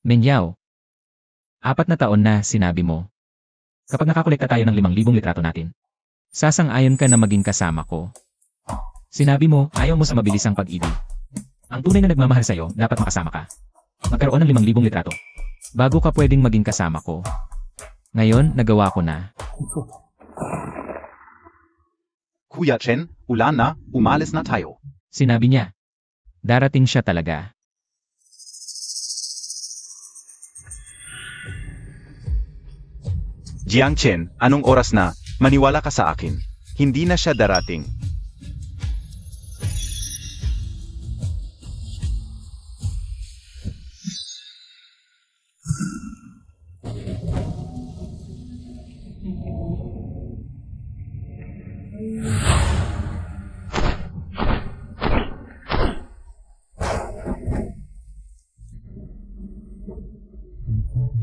Menyaw, 4 na taon na, sinabi mo. Kapag nakakolekta tayo ng 5,000 litrato natin, sasang-ayon ka na maging kasama ko. Sinabi mo, ayaw mo sa mabilisang pag-ibig. Ang tunay na nagmamahal sa'yo, dapat makasama ka. Magkaroon ng 5,000 litrato. Bago ka pwedeng maging kasama ko. Ngayon, nagawa ko na. Kuya Chen, ulan na, umalis na tayo. Sinabi niya. Darating siya talaga. Jiang Chen, anong oras na? Maniwala ka sa akin. Hindi na siya darating.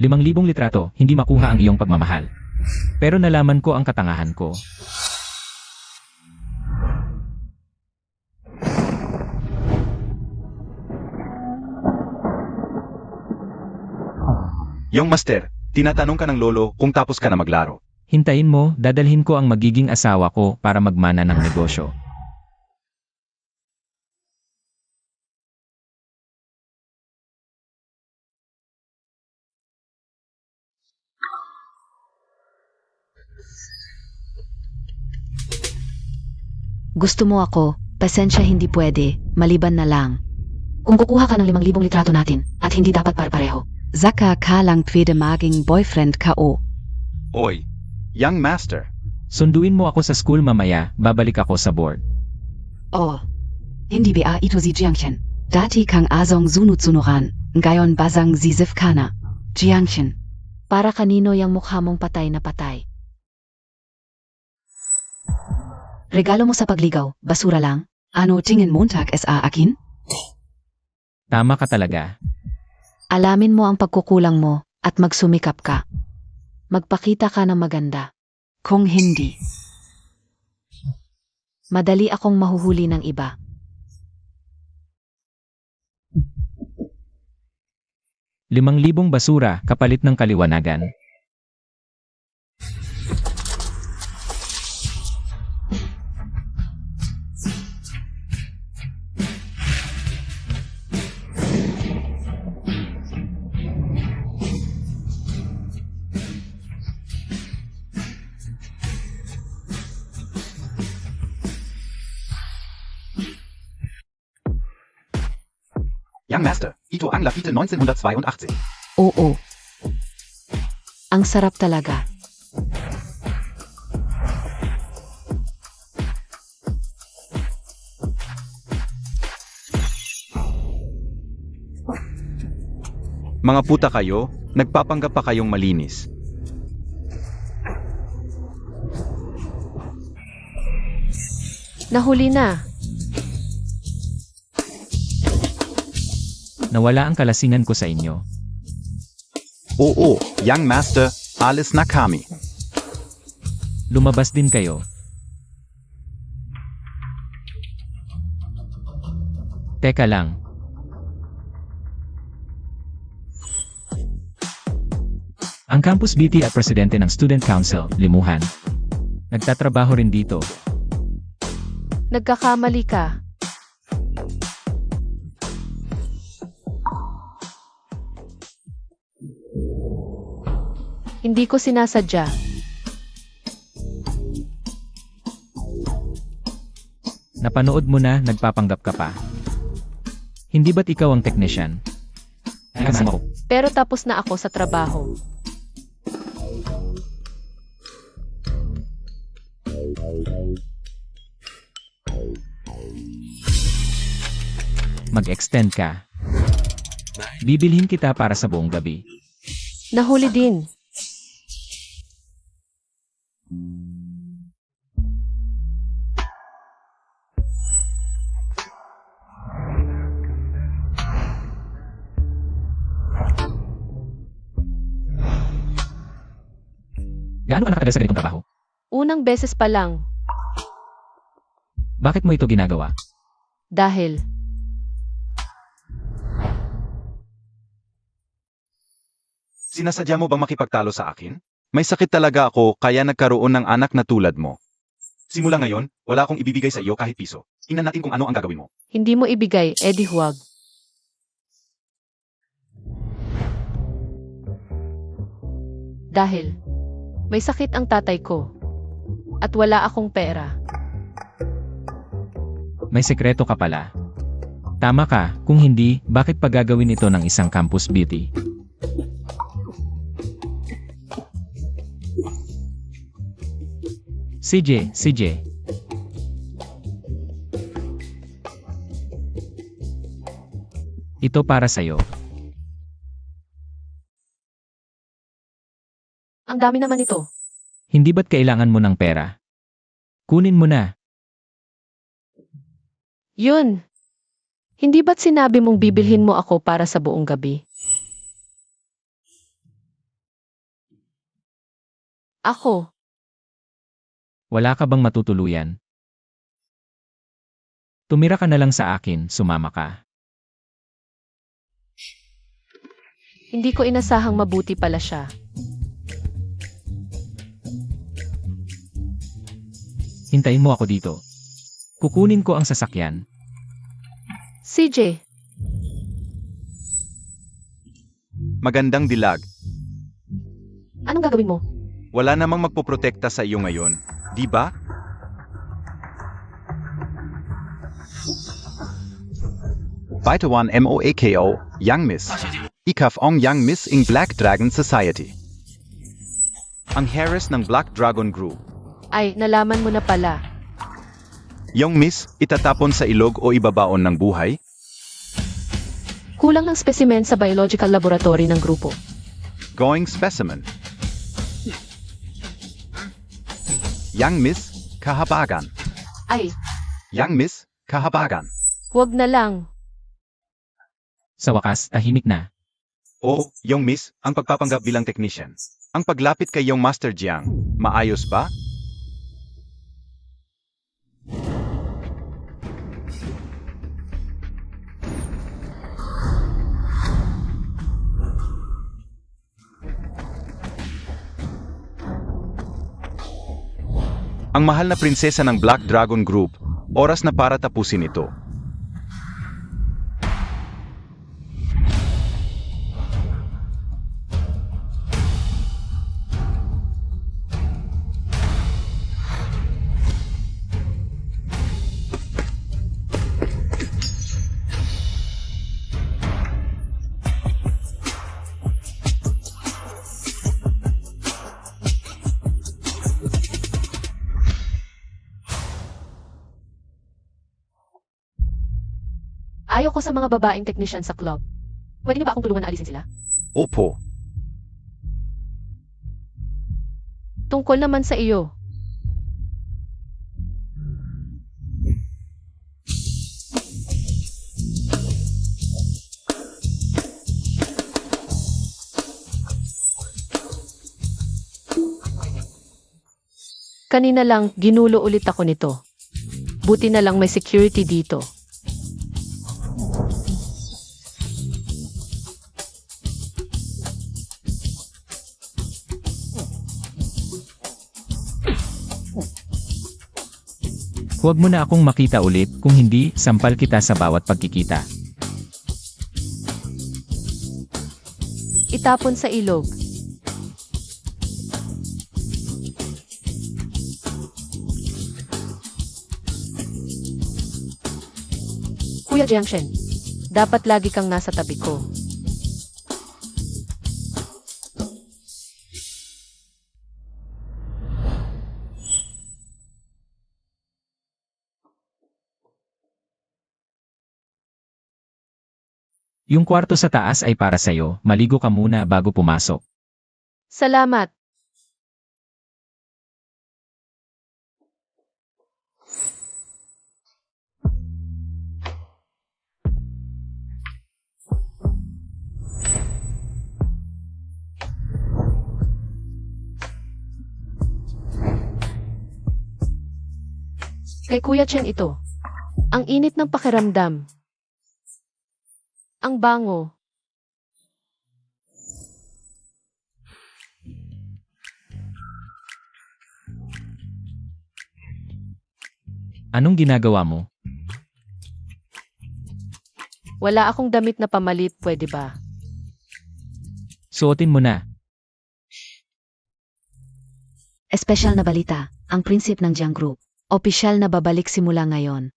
Limang 5,000 litrato, hindi makuha ang iyong pagmamahal. Pero nalaman ko ang katangahan ko. Yung master, tinatanong ka ng lolo kung tapos ka na maglaro. Hintayin mo, dadalhin ko ang magiging asawa ko para magmana ng negosyo. Gusto mo ako, pasensya hindi pwede, maliban na lang. Kung kukuha ka ng 5,000 litrato natin, at hindi dapat par-pareho. Zaka ka lang pwede maging boyfriend ka o. Oy, young master. Sunduin mo ako sa school mamaya, babalik ako sa board. Oh. Hindi ba ito si Jiangchen? Dati kang azong sunod-sunuran, ngayon bazang zizif ka na. Jiangchen. Para kanino yung mukha mong patay na patay? Regalo mo sa pagligaw, basura lang? Ano tingin montag sa akin? Tama ka talaga. Alamin mo ang pagkukulang mo, at magsumikap ka. Magpakita ka ng maganda. Kung hindi. Madali akong mahuhuli ng iba. Limang 5,000 basura, kapalit ng kaliwanagan. Young master, ito ang Lafite 1982. Oo. Ang sarap talaga. Mga puta kayo, nagpapanggap pa kayong malinis. Nahuli na. Nawala ang kalasingan ko sa inyo. Oo, young master, alis na kami. Lumabas din kayo. Teka lang. Ang campus BT at presidente ng Student Council, Limuhan. Nagtatrabaho rin dito. Nagkakamali ka. Hindi ko sinasadya. Napanood mo na, nagpapanggap ka pa. Hindi ba't ikaw ang technician? Kasama ko. Pero tapos na ako sa trabaho. Mag-extend ka. Bibilhin kita para sa buong gabi. Nahuli din. Gaano ka nakatagal sa ganitong trabaho? Unang beses pa lang. Bakit mo ito ginagawa? Dahil Sinasadya mo bang makipagtalo sa akin? May sakit talaga ako kaya nagkaroon ng anak na tulad mo. Simula ngayon, wala akong ibibigay sa iyo kahit piso. Tingnan natin kung ano ang gagawin mo. Hindi mo ibigay, edi huwag. Dahil may sakit ang tatay ko at wala akong pera. May sekreto ka pala. Tama ka, kung hindi, bakit pa gagawin ito ng isang campus beauty? CJ. Ito para sa'yo. Ang dami naman ito. Hindi ba't kailangan mo ng pera? Kunin mo na. Yun. Hindi ba't sinabi mong bibilhin mo ako para sa buong gabi? Ako, Wala ka bang matutuluyan? Tumira ka na lang sa akin, sumama ka. hindi ko inasahang mabuti pala siya. Hintayin mo ako dito. Kukunin ko ang sasakyan. CJ, Magandang dilag. anong gagawin mo? Wala namang magpoprotekta sa iyo ngayon, di ba? Bite 1 MOAKO, Young Miss. Ikaf Ong Young Miss ing Black Dragon Society. Ang Harris ng Black Dragon Group. Ay, nalaman mo na pala. Young Miss, itatapon sa ilog o ibabaon ng buhay? Kulang ng specimen sa biological laboratory ng grupo. Going specimen. Young Miss, kahabagan. Ay, Young Miss, kahabagan. huwag na lang. Sa wakas, tahimik na. O, Young Miss, ang pagpapanggap bilang technician. Ang paglapit kay Young Master Jiang, maayos ba? Ang mahal na prinsesa ng Black Dragon Group, oras na para tapusin ito. Ayaw ko sa mga babaeng technician sa club. Pwede niyo ba akong tulungan na alisin sila? Opo. Tungkol naman sa iyo. Kanina lang, ginulo ulit ako nito. Buti na lang may security dito. Huwag mo na akong makita ulit, kung hindi, sampal kita sa bawat pagkikita. Itapon sa ilog. Kuya Jiangshen, dapat lagi kang nasa tabi ko. Yung kwarto sa taas ay para sa'yo, maligo ka muna bago pumasok. Salamat. Kay Kuya Chen ito. Ang init ng pakiramdam. Ang bango. Anong ginagawa mo? Wala akong damit na pamalit, pwede ba? Suotin mo na. Espesyal na balita, ang prinsip ng Jiang Group. Opisyal na babalik simula ngayon.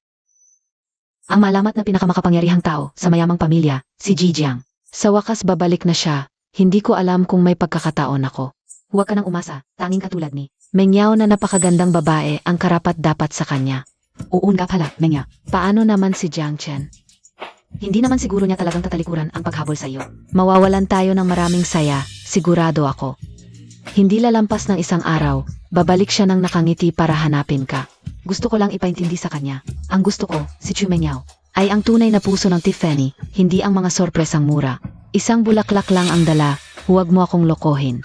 Ang malamat na pinakamakapangyarihang tao sa mayamang pamilya, si Ji Jiang. Sa wakas babalik na siya, hindi ko alam kung may pagkakataon ako. Huwag ka nang umasa, tanging katulad ni Meng Yao na napakagandang babae ang karapat-dapat sa kanya. Oo nga pala, Mengya. Paano naman si Jiang Chen? Hindi naman siguro niya talagang tatalikuran ang paghabol sa iyo. Mawawalan tayo ng maraming saya, sigurado ako. Hindi lalampas ng isang araw, babalik siya ng nakangiti para hanapin ka. Gusto ko lang ipaintindi sa kanya. Ang gusto ko, si Chu Mengyao, ay ang tunay na puso ng Tiffany, hindi ang mga sorpresang mura. Isang bulaklak lang ang dala, huwag mo akong lokohin.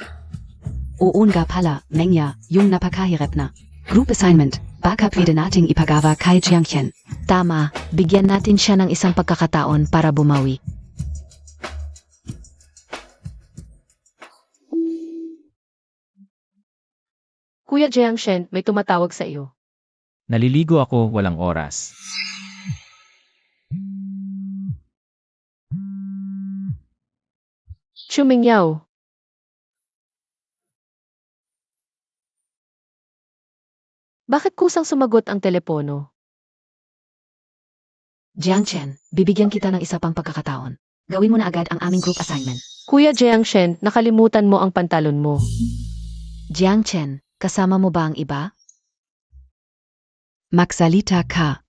Oo nga pala, Mengya, yung napakahirap na group assignment. Baka pwede nating ipagawa kay Jiangchen. Tama, bigyan natin siya ng isang pagkakataon para bumawi. Kuya Jiangshen, may tumatawag sa iyo. Naliligo ako, walang oras. Chu Mingyao. Bakit kusang sumagot ang telepono? Jiang Chen, bibigyan kita ng isa pang pagkakataon. Gawin mo na agad ang aming group assignment. Kuya Jiangshen, nakalimutan mo ang pantalon mo. Jiang Chen, kasama mo ba ang iba? Magsalita ka.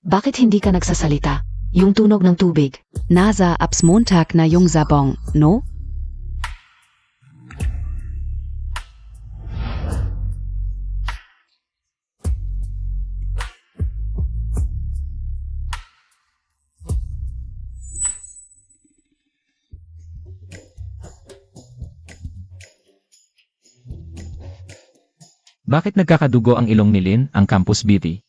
Bakit hindi ka nagsasalita? Yung tunog ng tubig. Nasa apps Montag na yung zabong, no? Bakit nagkakadugo ang ilong ni Lin, ang campus beauty?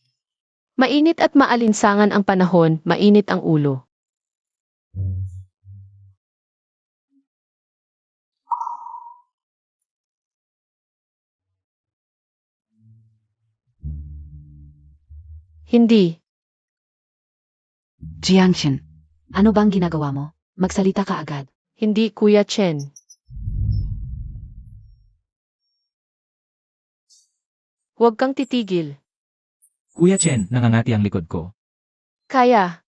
Mainit at maalinsangan ang panahon, mainit ang ulo. Hindi. Jiangchen. Ano bang ginagawa mo? Magsalita ka agad. Hindi, Kuya Chen. Huwag kang titigil. Kuya Chen, nangangati ang likod ko. Kaya.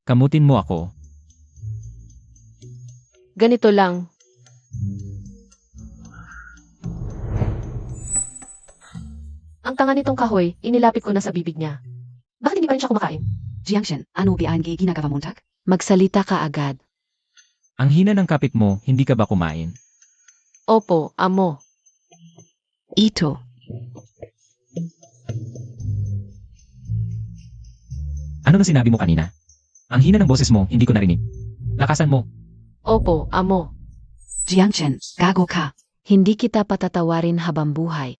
Kamutin mo ako. Ganito lang. Ang tanga nitong kahoy, inilapit ko na sa bibig niya. Bakit hindi pa rin siya kumakain? Jiangchen, ano ba ang ginagawa Montag? Magsalita ka agad. Ang hina ng kapit mo, hindi ka ba kumain? Opo, amo. Ito. Ano na sinabi mo kanina? Ang hina ng boses mo, hindi ko narinig. Lakasan mo. Opo, amo. Jiangchen, gago ka. Hindi kita patatawarin habang buhay.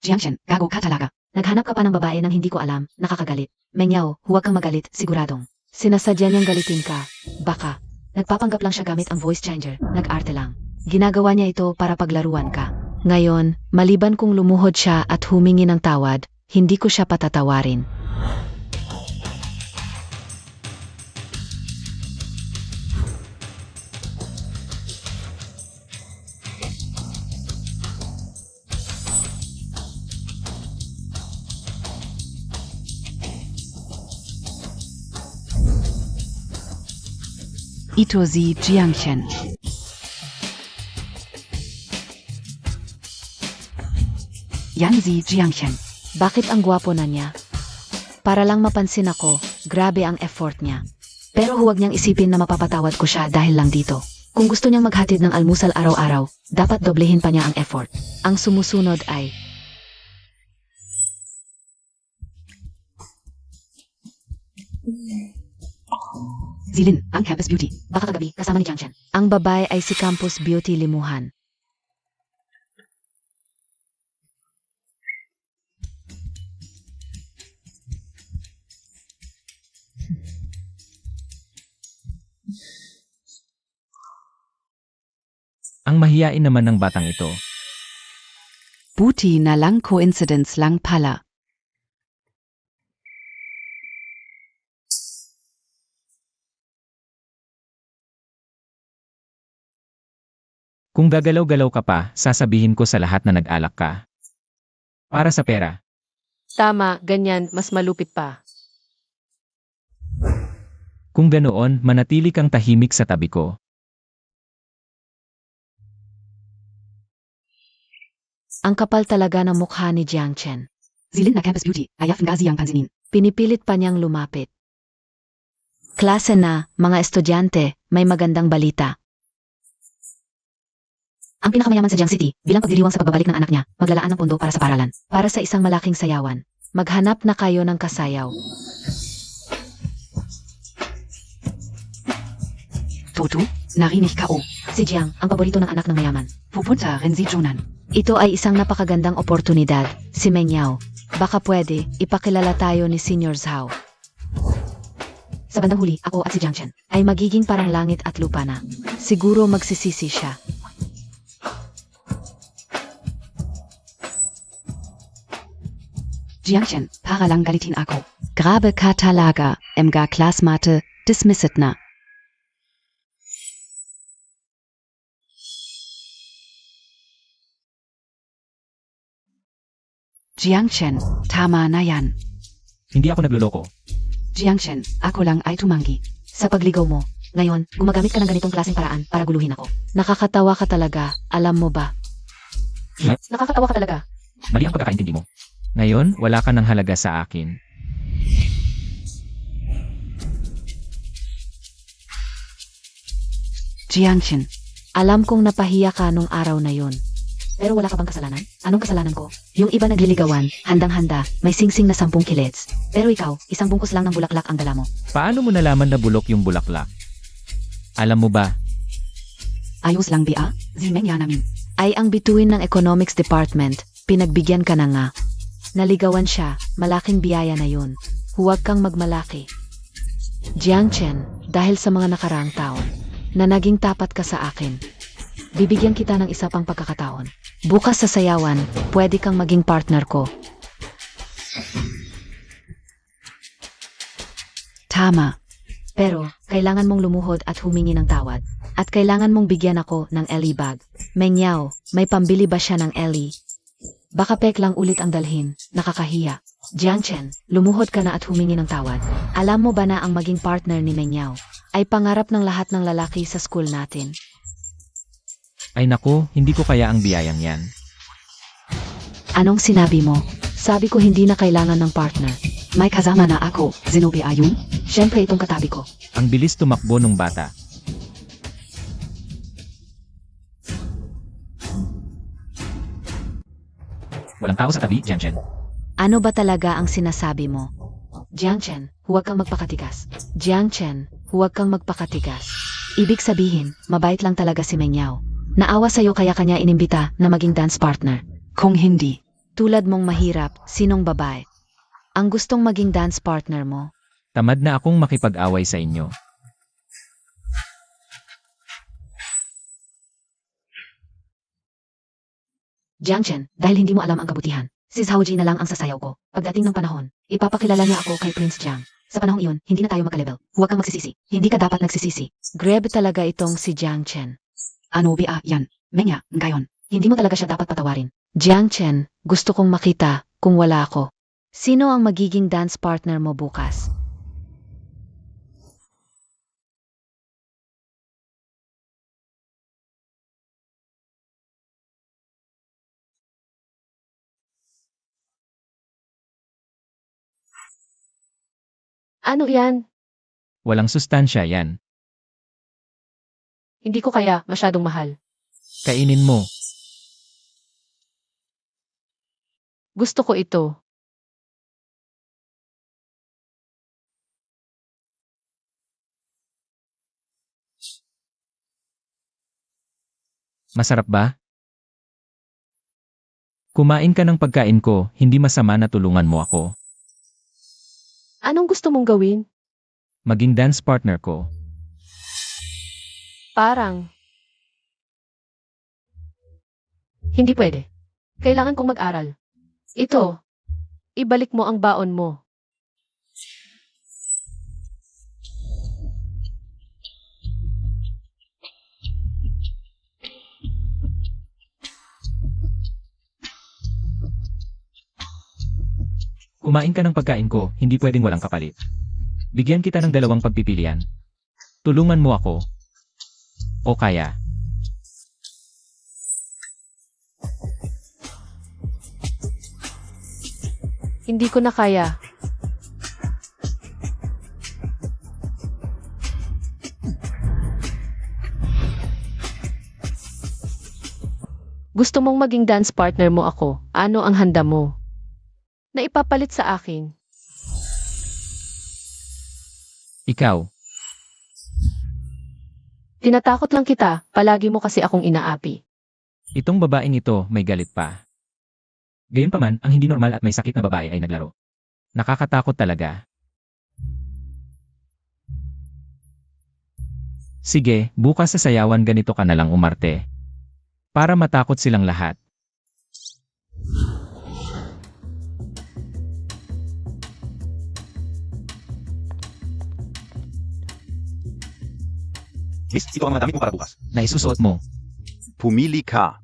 Jiangchen, gago ka talaga. Naghanap ka pa ng babae nang hindi ko alam, nakakagalit. Mengyao, huwag kang magalit, siguradong. Sinasadya niyang galitin ka. Baka. Nagpapanggap lang siya gamit ang voice changer, nag-arte lang. Ginagawa niya ito para paglaruan ka. Ngayon, maliban kung lumuhod siya at humingi ng tawad, hindi ko siya patatawarin. Ito si Jiangchen. Yan si Jiangchen. Bakit ang gwapo na niya? Para lang mapansin ako, grabe ang effort niya. Pero huwag niyang isipin na mapapatawad ko siya dahil lang dito. Kung gusto niyang maghatid ng almusal araw-araw, dapat doblehin pa niya ang effort. Ang sumusunod ay... Zilin, ang campus beauty. Baka kagabi, kasama ni Jiangchen. Ang babae ay si Campus Beauty Limuhan. Ang mahiyain naman ng batang ito. Buti na lang coincidence lang pala. Kung gagalaw-galaw ka pa, sasabihin ko sa lahat na nag-alak ka. Para sa pera. Tama, ganyan, mas malupit pa. Kung ganoon, manatili kang tahimik sa tabi ko. Ang kapal talaga ng mukha ni Jiang Chen. Zilin na campus beauty, ayaw nga siyang pansinin. Pinipilit pa niyang lumapit. Klase na, mga estudyante, may magandang balita. Ang pinakamayaman sa Jiang City, bilang pagdiriwang sa pagbabalik ng anak niya, maglalaan ng pondo para sa paralan. Para sa isang malaking sayawan. Maghanap na kayo ng kasayaw. Toto, narinig ka o. Si Jiang, ang paborito ng anak ng mayaman. Pupunta rin si Jonan. Ito ay isang napakagandang oportunidad, si Meng Yao. Baka pwede, ipakilala tayo ni Senior Zhao. Sa bandang huli, ako at si Jiang Chen ay magiging parang langit at lupa na. Siguro magsisisi siya. Jiangchen, para lang galitin ako. Grabe ka talaga, mga klasmate, dismissit na. Jiangchen, tama na yan. Hindi ako nagluloko. Jiangchen, ako lang ay tumanggi. Sa pagligaw mo, ngayon, gumagamit ka ng ganitong klaseng paraan para guluhin ako. Nakakatawa ka talaga, alam mo ba? Nakakatawa ka talaga. Mali ang pagkakaintindi mo. Ngayon, wala ka ng halaga sa akin. Jiangchen, Alam kong napahiya ka nung araw na yon. Pero wala ka bang kasalanan? Anong kasalanan ko? Yung iba nagliligawan, handang-handa, may singsing na 10 kilits. Pero ikaw, isang bungkus lang ng bulaklak ang dala mo. Paano mo nalaman na bulok yung bulaklak? Alam mo ba, ayos lang bia, zimenya namin. Ay ang bituin ng Economics Department, pinagbigyan ka na nga. Naligawan siya, malaking biyaya na yun. Huwag kang magmalaki. Jiang Chen, dahil sa mga nakaraang taon, na naging tapat ka sa akin, bibigyan kita ng isa pang pagkakataon. Bukas sa sayawan, pwede kang maging partner ko. Tama. Pero, kailangan mong lumuhod at humingi ng tawad. At kailangan mong bigyan ako ng Ellie bag. Meng Yao, may pambili ba siya ng Ellie? Baka pek lang ulit ang dalhin, nakakahiya. Jiang Chen, lumuhod ka na at humingi ng tawad. Alam mo ba na ang maging partner ni Meng Yao ay pangarap ng lahat ng lalaki sa school natin? ay naku, hindi ko kaya ang biyayang yan. Anong sinabi mo? Sabi ko hindi na kailangan ng partner. May kasama na ako, Zenobi Ayun. Siyempre itong katabi ko. Ang bilis tumakbo nung bata. Walang tao sa tabi, Jiang Chen. Ano ba talaga ang sinasabi mo? Jiang Chen, huwag kang magpakatigas. Jiang Chen, huwag kang magpakatigas. Ibig sabihin, mabait lang talaga si Meng Yao. Naawa sa'yo kaya kanya inimbita na maging dance partner. Kung hindi, Tulad mong mahirap, sinong babae? Ang gustong maging dance partner mo. Tamad na akong makipag-away sa inyo. Jiang Chen, dahil hindi mo alam ang kabutihan, si Zhao Ji na lang ang sasayaw ko. Pagdating ng panahon, ipapakilala niya ako kay Prince Jiang. Sa panahong iyon, hindi na tayo magka-level. Huwag kang magsisisi. Hindi ka dapat nagsisisi. Grebe talaga itong si Jiang Chen. ano bia yan? Menya, ngayon. Hindi mo talaga siya dapat patawarin. Jiang Chen, gusto kong makita kung wala ako. Sino ang magiging dance partner mo bukas? Ano yan? Walang sustansya yan. Hindi ko kaya, masyadong mahal. Kainin mo. Gusto ko ito. Masarap ba? Kumain ka ng pagkain ko, hindi masama na tulungan mo ako. Anong gusto mong gawin? Maging dance partner ko. Parang, Hindi pwede. Kailangan kong mag-aral. Ito, ibalik mo ang baon mo. Kumain ka ng pagkain ko, hindi pwedeng walang kapalit. Bigyan kita ng dalawang pagpipilian. Tulungan mo ako. O kaya, Hindi ko na kaya. Gusto mong maging dance partner mo ako. Ano ang handa mo? Na ipapalit sa akin. ikaw, Tinatakot lang kita, palagi mo kasi akong inaapi. itong babaeng ito may galit pa. Gayunpaman, ang hindi normal at may sakit na babae ay naglaro. Nakakatakot talaga. Sige, bukas sa sayawan ganito ka na lang umarte. Para matakot silang lahat. Miss, ito ang madami ko para bukas. Naisusuot mo. Pumili ka.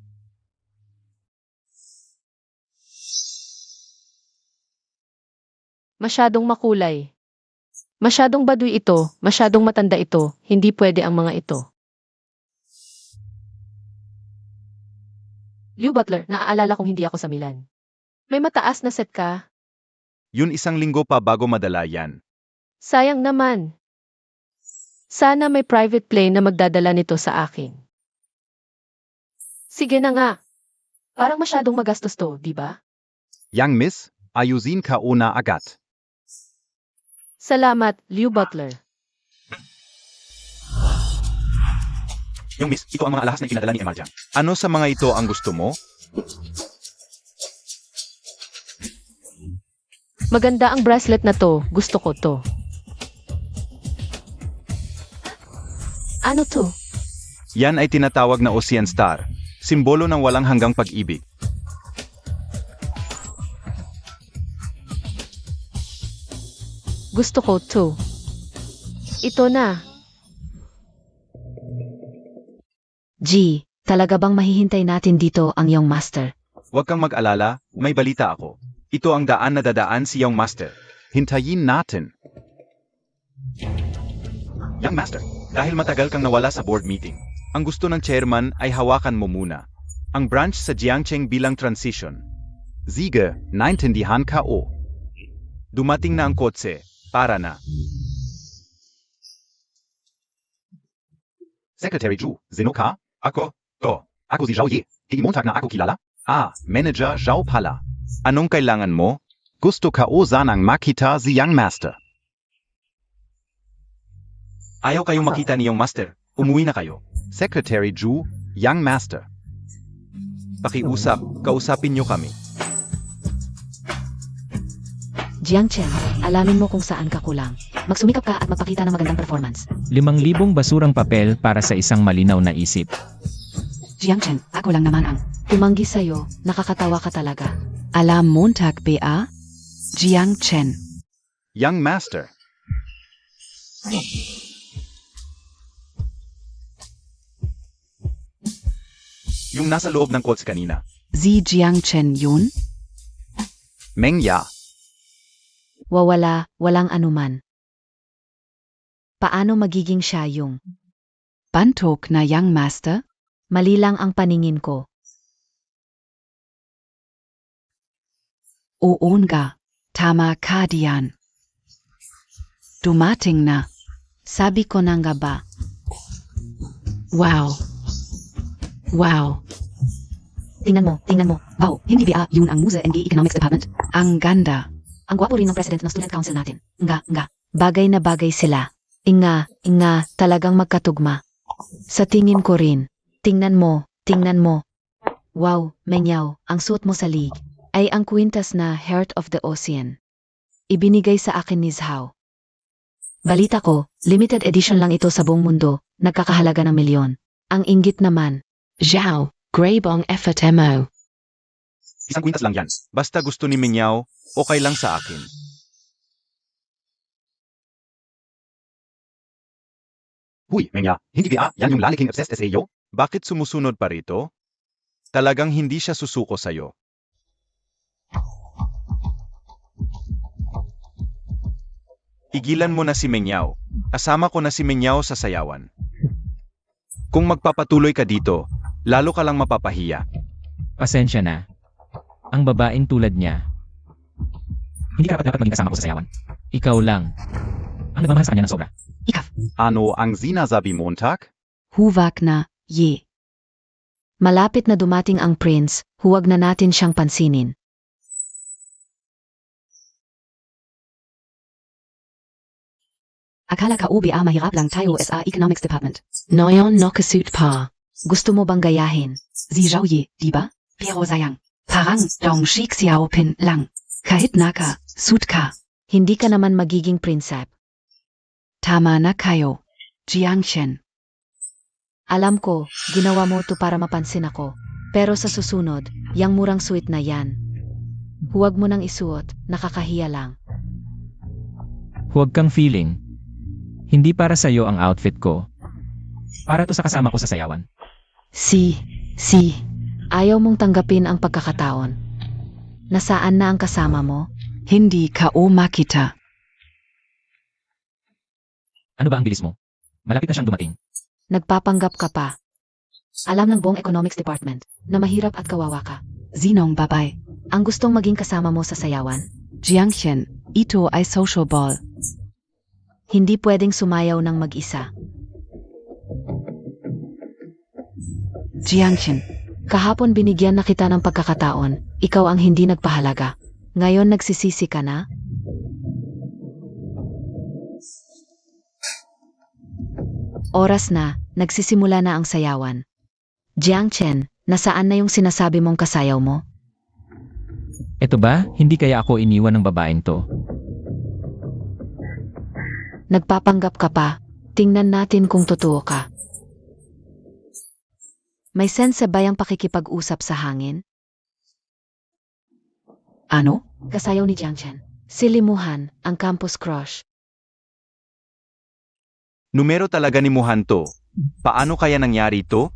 Masyadong makulay. Masyadong baduy ito, masyadong matanda ito, hindi pwede ang mga ito. Liu Butler, naaalala kong hindi ako sa Milan. May mataas na set ka? Yun isang linggo pa bago madala yan. Sayang naman. Sana may private plane na magdadala nito sa akin. Sige na nga. Parang masyadong magastos to, di ba? Young Miss, ayusin ka una agad. Salamat, Liu Butler. Yung Miss, ito ang mga alahas na ikinadala ni Emaljan. Ano sa mga ito ang gusto mo? Maganda ang bracelet na to, gusto ko to. Ano to? Yan ay tinatawag na Ocean Star, simbolo ng walang hanggang pag-ibig. Gusto ko to. Ito na. G, talaga bang mahihintay natin dito ang iyong master? Huwag kang mag-alala, may balita ako. Ito ang daan na dadaan si Young Master. Hintayin natin. Young Master, dahil matagal kang nawala sa board meeting, ang gusto ng chairman ay hawakan mo muna ang branch sa Jiangcheng bilang transition. Sige, naintindihan ka o. Dumating na ang kotse, para na. Secretary Zhu, sino ka? Ako, to. Ako si Zhao Ye. Hindi montag na ako kilala? Manager Zhao pala. Anong kailangan mo? Gusto ka o sanang makita si Young Master. Ayaw kayong makita ni Young Master. Umuwi na kayo. Secretary Zhu, Young Master. Pakiusap, kausapin niyo kami. Jiang Chen, alamin mo kung saan ka kulang. Magsumikap ka at magpakita ng magandang performance. 5,000 basurang papel para sa isang malinaw na isip. Jiang Chen, ako lang naman ang Tumanggi sa'yo, nakakatawa ka talaga. Alarm Montag BA. Jiang Chen. Young Master. Yung nasa loob ng kotse kanina. Sie Jiang Chen Yun. Meng Ya. Wawala, walang anuman. Paano magiging siya yung Bantok na Young Master. mali lang ang paningin ko? Oonga. Tama ka diyan. Dumating na. Sabi ko na nga ba? Wow. Wow. Tingnan mo. Wow, hindi ba yun ang Musa NG Economics Department? Ang ganda. Ang gwapo rin ng president ng student council natin. Nga. Bagay na bagay sila. Inga, talagang magkatugma. Sa tingin ko rin. Tingnan mo. Wow, Menyaw, ang suot mo sa league ay ang kwintas na Heart of the Ocean. Ibinigay sa akin ni Zhao. Balita ko, limited edition lang ito sa buong mundo, nagkakahalaga ng milyon. Ang inggit naman, Zhao, Graybong effort mo. Isang kwintas lang yan. Basta gusto ni Mengyao, okay lang sa akin. Huy, Mengya, hindi ba yan yung laliking obsessed sa iyo? Bakit sumusunod pa rito? Talagang hindi siya susuko sa'yo. Igilan mo na si Mengyao. Kasama ko na si Mengyao sa sayawan. Kung magpapatuloy ka dito, lalo ka lang mapapahiya. Pasensya na. Ang babaeng tulad niya. Hindi ka dapat maging kasama ko sa sayawan. Ikaw lang. Ang nagmamahal sa kanya ng sobra. Ikaw. Ano ang sinasabi Montag? Huwag na, ye. Malapit na dumating ang prince, huwag na natin siyang pansinin. Akala ka ubi mahirap lang tayo sa Economics Department. Noyon no kasut pa. Gusto mo bang gayahin? Si Zhao Ye, diba? Pero sayang. Parang dong shik xiao pin lang. Kahit naka, suit ka. Hindi ka naman magiging prinsep. Tama na kayo. Jiangshen. Alam ko, ginawa mo to para mapansin ako. Pero sa susunod, yang murang suit na yan. Huwag mo nang isuot, nakakahiya lang. Huwag kang feeling. Hindi para sa'yo ang outfit ko. Para to sa kasama ko sa sayawan. Si. Ayaw mong tanggapin ang pagkakataon. Nasaan na ang kasama mo? Hindi ka o makita. Ano ba ang bilis mo? Malapit na siyang dumating. Nagpapanggap ka pa. Alam ng buong Economics Department na mahirap at kawawa ka. Zinong babay. Ang gustong maging kasama mo sa sayawan, Jiangshen, ito ay social ball. hindi pwedeng sumayaw ng mag-isa. Jiangshen. Kahapon binigyan na kita ng pagkakataon, ikaw ang hindi nagpahalaga. Ngayon nagsisisi ka na? Oras na, nagsisimula na ang sayawan. Jiangchen, nasaan na yung sinasabi mong kasayaw mo? Eto ba, hindi kaya ako iniwan ng babaeng to? Nagpapanggap ka pa, tingnan natin kung totoo ka. May sense ba yung pakikipag-usap sa hangin? Ano? Kasayaw ni Jiangchen. Silimuhan, ang campus crush. Numero talaga ni Muhan to. Paano kaya nangyari to?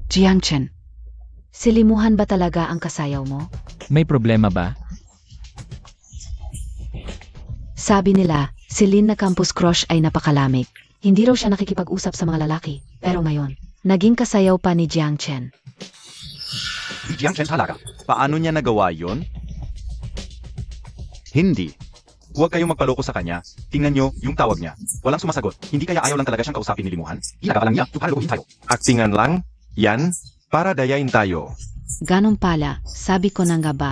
Jiangshen. Silimuhan ba talaga ang kasayaw mo? May problema ba? Sabi nila, si Lin na campus crush ay napakalamig. Hindi raw siya nakikipag-usap sa mga lalaki, pero ngayon, naging kasayaw pa ni Jiangchen. Si Jiangchen talaga. Paano niya nagawa yon? Hindi. Huwag kayong magpaloko sa kanya. Tingnan nyo yung tawag niya. Walang sumasagot. Hindi kaya ayaw lang talaga siyang kausapin ni Limuhan? Ilaga lang niya. Yung halaguhin tayo. Aktingan lang? Yan? Para dayain tayo. Ganon pala, sabi ko na nga ba.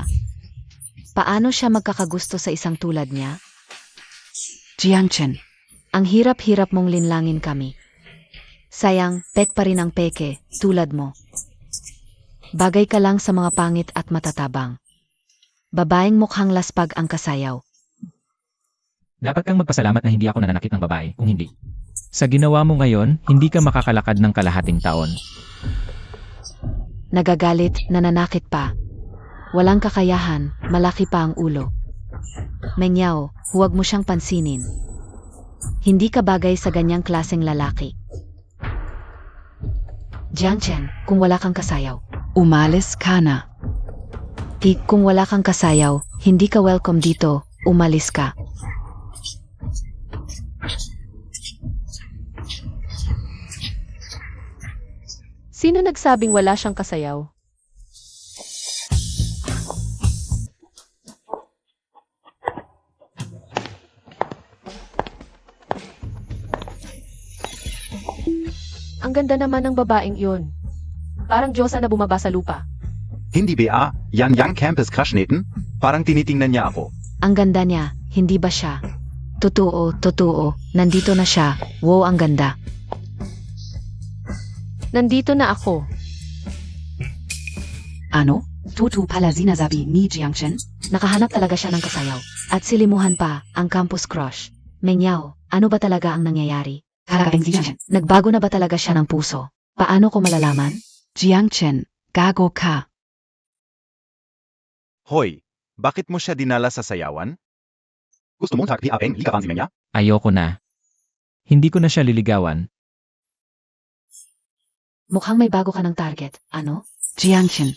Paano siya magkakagusto sa isang tulad niya? Jiangshen. Ang hirap-hirap mong linlangin kami. Sayang, pek pa rin ang peke, tulad mo. Bagay ka lang sa mga pangit at matatabang. Babaeng mukhang laspag ang kasayaw. Dapat kang magpasalamat na hindi ako nananakit ng babae, kung hindi. Sa ginawa mo ngayon, hindi ka makakalakad ng kalahating taon. Nagagalit, nananakit pa. Walang kakayahan, malaki pa ang ulo. Mengyao, huwag mo siyang pansinin. Hindi ka bagay sa ganyang klaseng lalaki. Jiangchen, kung wala kang kasayaw. Umalis ka na. Kung wala kang kasayaw, hindi ka welcome dito, umalis ka. Sino nagsabing wala siyang kasayaw? Ang ganda naman ng babaeng iyon. Parang Diyosa na bumaba sa lupa. Hindi ba? Yan yang campus crush natin? Parang tinitingnan niya ako. Ang ganda niya, hindi ba siya? Totoo, nandito na siya. Wow, ang ganda. Nandito na ako. Ano? Tutu pala sinasabi ni Jiangshen? Nakahanap talaga siya ng kasayaw. At silimuhan pa, ang campus crush. Mengyao, ano ba talaga ang nangyayari? Talagang si Jiangshen. Nagbago na ba talaga siya ng puso? Paano ko malalaman? Jiangchen, gago ka. Hoy, bakit mo siya dinala sa sayawan? Gusto mong takdiapin ligawan si Menya? Ayoko na. Hindi ko na siya liligawan. Mukhang may bago ka ng target. Ano? Jiangchen,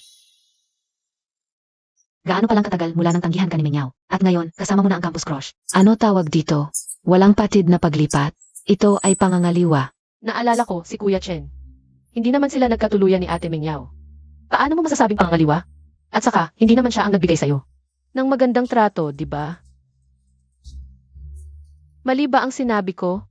Gaano palang katagal mula nang tanggihan ka ni Mingyao? At ngayon, kasama mo na ang campus crush. Ano tawag dito? Walang patid na paglipat? Ito ay pangangaliwa. Naalala ko, si Kuya Chen. Hindi naman sila nagkatuluyan ni Ate Mingyao. Paano mo masasabing pangangaliwa? At saka, hindi naman siya ang nagbigay sa'yo. Ng magandang trato, di ba? Mali ba ang sinabi ko?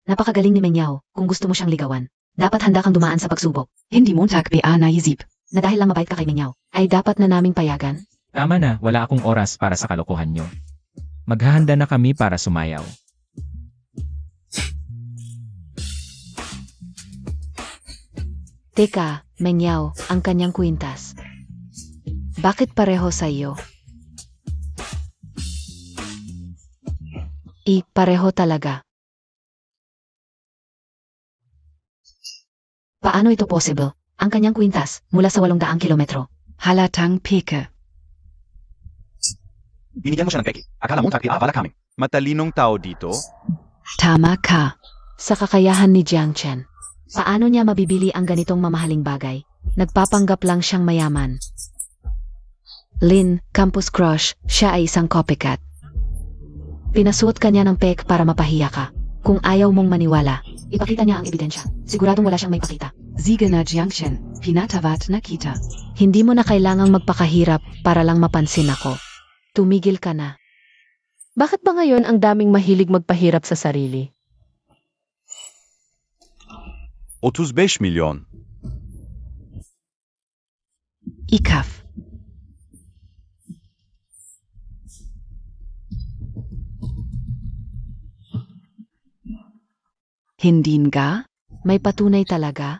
Napakagaling ni Mingyao kung gusto mo siyang ligawan. Dapat handa kang dumaan sa pagsubok. hindi Montag ba naisip. Na dahil lang mabait ka kay Mingyao, ay dapat na naming payagan. Tama na, wala akong oras para sa kalokohan nyo. Maghahanda na kami para sumayaw. Teka, Mingyao, ang kanyang kwintas. Bakit pareho sa iyo? Pareho talaga. Paano ito possible? Ang kanyang kwintas mula sa 800 kilometro. Halatang peke. Binigyan mo siya ng peke. Akala mo takdiabala kami. Matalinong tao dito? Tama ka. Sa kakayahan ni Jiang Chen. Paano niya mabibili ang ganitong mamahaling bagay? Nagpapanggap lang siyang mayaman. Lin, campus crush, siya ay isang copycat. Pinasuot ka niya ng pek para mapahiya ka. Kung ayaw mong maniwala, ipakita niya ang ebidensya. Siguradong wala siyang may pakita. Siege na Jiangchen, pinatavat na kita. Hindi mo na kailangang magpakahirap para lang mapansin ako. Tumigil ka na. Bakit ba ngayon ang daming mahilig magpahirap sa sarili? 35 milyon. Ikaf. Hindi nga? May patunay talaga?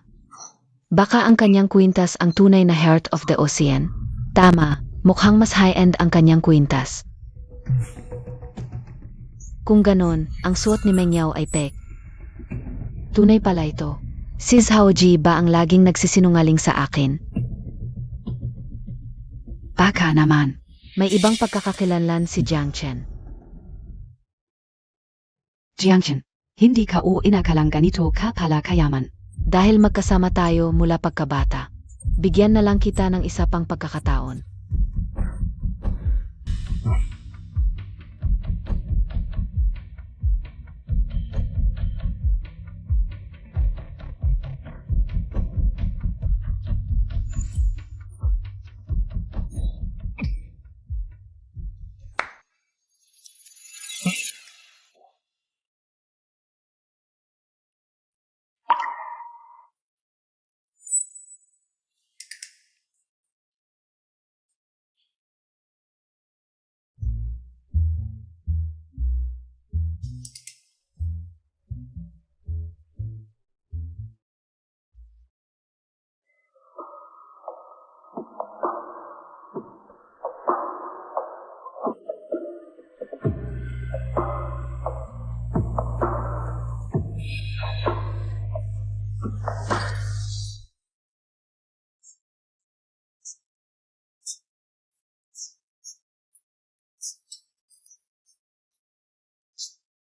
Baka ang kanyang kwintas ang tunay na heart of the ocean. Tama, mukhang mas high-end ang kanyang kwintas. Kung ganon, ang suot ni Mengyao ay pek. Tunay pala ito. Si Zhaoji ba ang laging nagsisinungaling sa akin? Baka naman. May ibang pagkakakilanlan si Jiang Chen. Jiangchen, hindi ka o inakalang ganito ka pala kayaman. Dahil magkasama tayo mula pagkabata, bigyan na lang kita ng isa pang pagkakataon.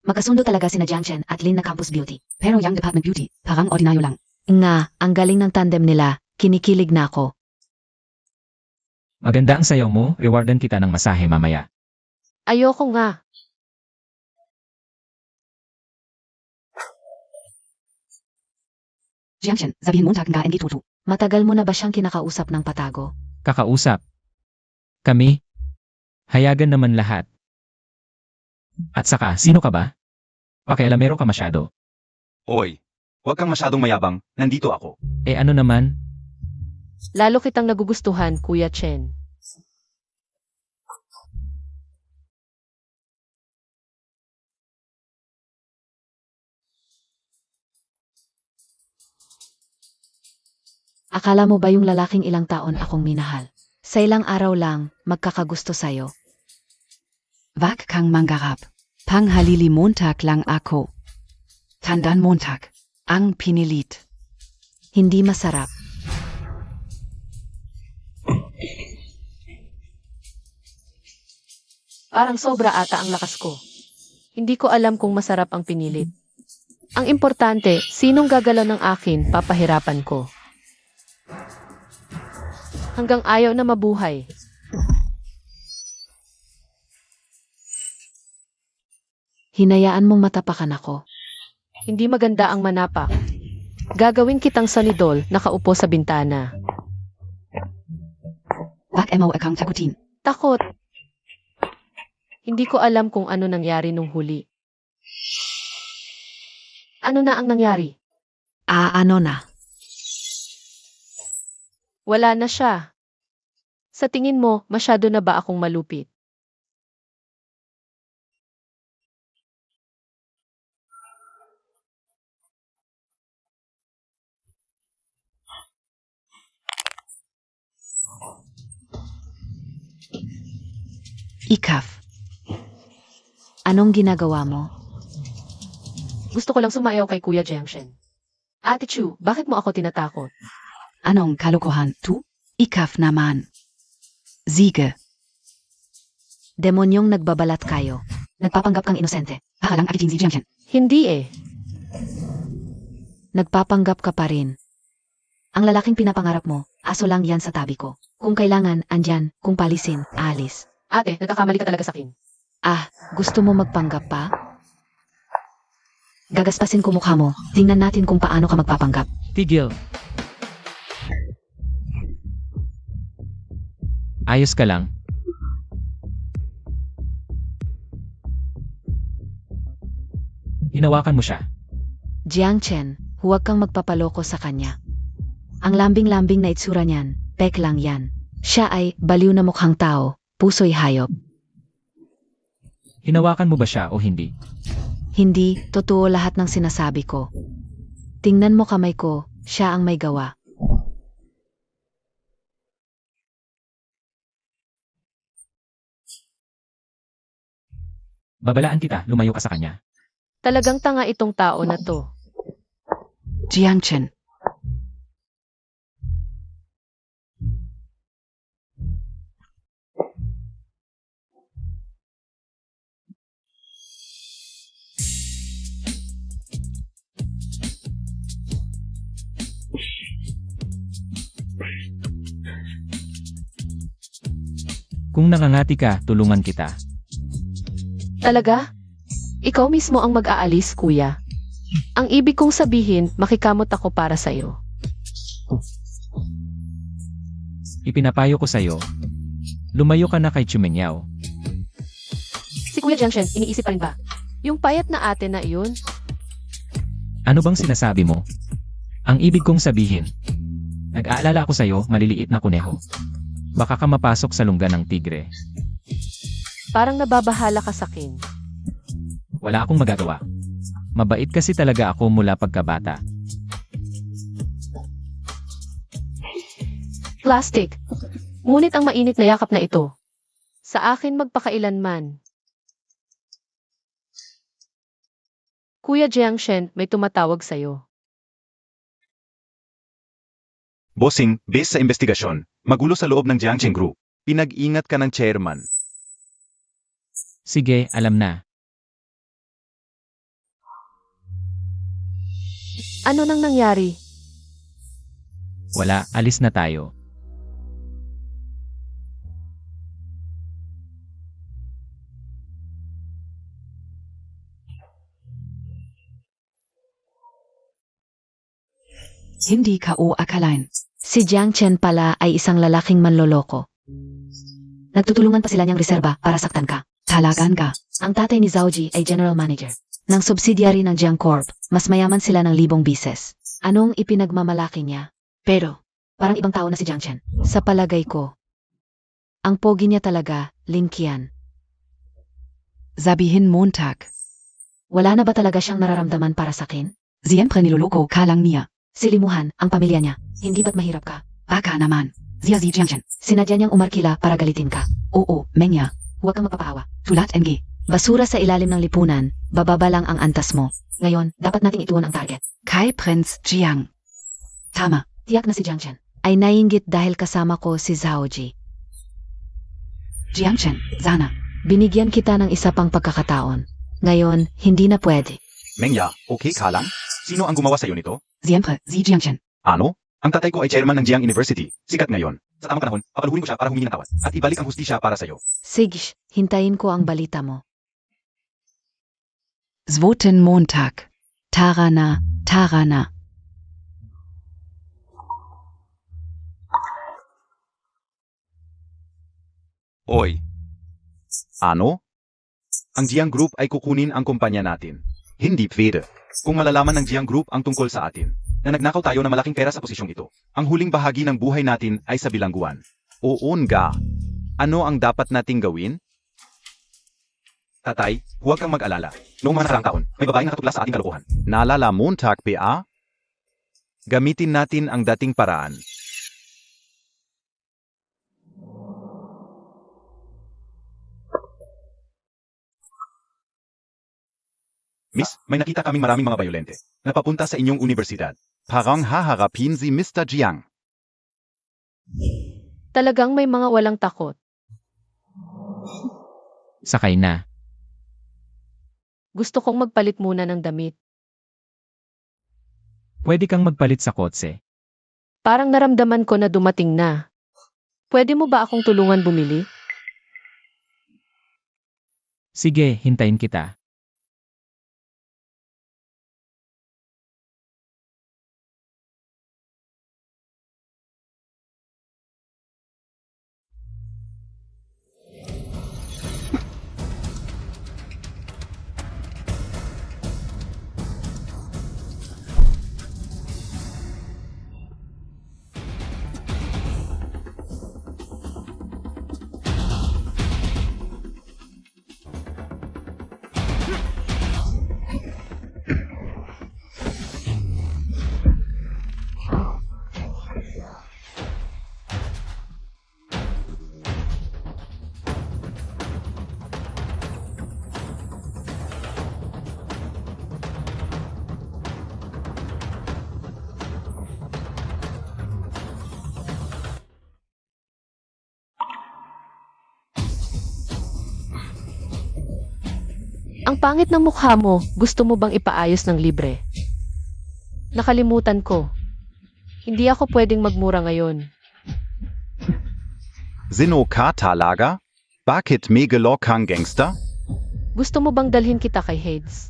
Magkasundo talaga sina Jiang Chen at Lin na campus beauty. Pero yung department beauty, parang ordinaryo lang. Nga, ang galing ng tandem nila, kinikilig na ako. Maganda ang sayaw mo, rewardan kita ng masahe mamaya. Ayoko nga. Jiangchen, sabihin Montag nga tutu. Matagal mo na ba siyang kinakausap ng patago? Kakausap. Kami. Hayagan naman lahat. At saka, sino ka ba? Pakialamero ka masyado. Oy, huwag kang masyadong mayabang. Nandito ako. Eh ano naman? Lalo kitang nagugustuhan, Kuya Chen. Akala mo ba yung lalaking ilang taon akong minahal? Sa ilang araw lang, magkakagusto sa'yo. Wag kang manggarap. Panghalili Montag lang ako. Tandaan Montag. Ang pinilit. Hindi masarap. Parang sobra ata ang lakas ko. Hindi ko alam kung masarap ang pinilit. Ang importante, sinong gagalaw ng akin, papahirapan ko. Hanggang ayaw na mabuhay. Hinayaan mong matapakan ako. Hindi maganda ang manapak. Gagawin kitang sanidol, nakaupo sa bintana. Bak mo account sagutin. Takot. Hindi ko alam kung ano nangyari nung huli. Ano na ang nangyari? Ano na? Wala na siya. Sa tingin mo, masyado na ba akong malupit? Ikaf. Anong ginagawa mo? Gusto ko lang sumayaw kay Kuya Jiangshen. Ate Chu, bakit mo ako tinatakot? Anong kalokohan tu? Ikaf naman. Siege. Demonyong nagbabalat kayo. Nagpapanggap kang inosente. Para lang akitin si Jiangshen. Hindi eh. Nagpapanggap ka pa rin. Ang lalaking pinapangarap mo, aso lang yan sa tabi ko. Kung kailangan, andyan. Kung palisin, alis. Ate, nagkakamali ka talaga sa akin. Gusto mo magpanggap pa? Gagaspasin ko mukha mo. Tingnan natin kung paano ka magpapanggap. Tigil. Ayos ka lang. Hinawakan mo siya. Jiangchen, huwag kang magpapaloko sa kanya. Ang lambing-lambing na itsura niyan, pek lang yan. Siya ay baliw na mukhang tao, puso'y hayop. Hinawakan mo ba siya o hindi? Hindi, totoo lahat ng sinasabi ko. Tingnan mo kamay ko, siya ang may gawa. Babalaan kita, lumayo ka sa kanya. Talagang tanga itong tao na to. Jiangshen. Kung nakangati ka, tulungan kita. Talaga? Ikaw mismo ang mag-aalis, kuya. Ang ibig kong sabihin, makikamot ako para sa'yo. Ipinapayo ko sa'yo. Lumayo ka na kay Chumengyaw. Si Kuya Jiangshen, iniisip pa rin ba? Yung payat na ate na iyon? Ano bang sinasabi mo? Ang ibig kong sabihin. Nag-aalala ako sa'yo, maliliit na kuneho. Baka ka mapasok sa lungga ng tigre. Parang nababahala ka sa akin. Wala akong magagawa. Mabait kasi talaga ako mula pagkabata. Plastic. Ngunit ang mainit na yakap na ito. Sa akin magpakailanman. Kuya Jiangshen, may tumatawag sa'yo. Bossing, base sa investigasyon, magulo sa loob ng Jiangcheng Group. Pinag-ingat ka ng chairman. Sige, alam na. Ano nang nangyari? Wala, alis na tayo. Hindi ka o akalain. Si Jiangchen pala ay isang lalaking manloloko. Nagtutulungan pa sila niyang reserba para saktan ka. Talagan ka. Ang tatay ni Zhaoji ay general manager ng subsidiary ng Jiang Corp. Mas mayaman sila ng 1,000 bises. Anong ipinagmamalaki niya? Pero, parang ibang tao na si Jiangchen. Sa palagay ko, ang pogi niya talaga, Lin Qian. Sabihin Montag. Wala na ba talaga siyang nararamdaman para sa akin? Siyempre niloloko ka lang niya. Silimuhan, ang pamilya niya. Hindi ba't mahirap ka? Baka naman. Siya si Jiangshen. Sinadya niyang umarkila para galitin ka. Oo, menya. Huwag kang magpapahawa. Tulat NG. Basura sa ilalim ng lipunan, bababa lang ang antas mo. Ngayon, dapat nating ituon ang target. Kai Prinz Jiang. Tama. Tiyak na si Jiangchen ay naiinggit dahil kasama ko si Zhaoji. Jiangchen, sana. Binigyan kita ng isa pang pagkakataon. Ngayon, hindi na pwede. Mengya, okay ka lang? Sino ang gumawa sa'yo nito? Siempre, si Jiangchen. Ano? Ang tatay ko ay chairman ng Jiang University. Sikat ngayon. Sa tamang panahon, papaluhurin ko siya para humingi ng tawad. At ibalik ang hustisya para sa'yo. Sige, hintayin ko ang balita mo. Zwoten Montag. Tarana, Tarana. Oy. Ano? Ang Jiang Group ay kukunin ang kumpanya natin. Hindi pwede. Kung malalaman ng Jiang Group ang tungkol sa atin, na nagnakaw tayo ng malaking pera sa posisyong ito, ang huling bahagi ng buhay natin ay sa bilangguan. Oo nga. Ano ang dapat nating gawin? Tatay, huwag kang mag-alala. Noong mga nakarang taon, may babaeng nakatuklas sa ating kalokohan. Naalala Montag PA? Gamitin natin ang dating paraan. Miss, may nakita kaming maraming mga bayolente na papunta sa inyong universidad. Parang haharapin si Mr. Jiang. Talagang may mga walang takot. Sakay na. Gusto kong magpalit muna ng damit. Pwede kang magpalit sa kotse. Parang naramdaman ko na dumating na. Pwede mo ba akong tulungan bumili? Sige, hintayin kita. Ang pangit ng mukha mo, gusto mo bang ipaayos ng libre? Nakalimutan ko. Hindi ako pwedeng magmura ngayon. Sino ka talaga? Bakit may galo kang gangster? Gusto mo bang dalhin kita kay Hades?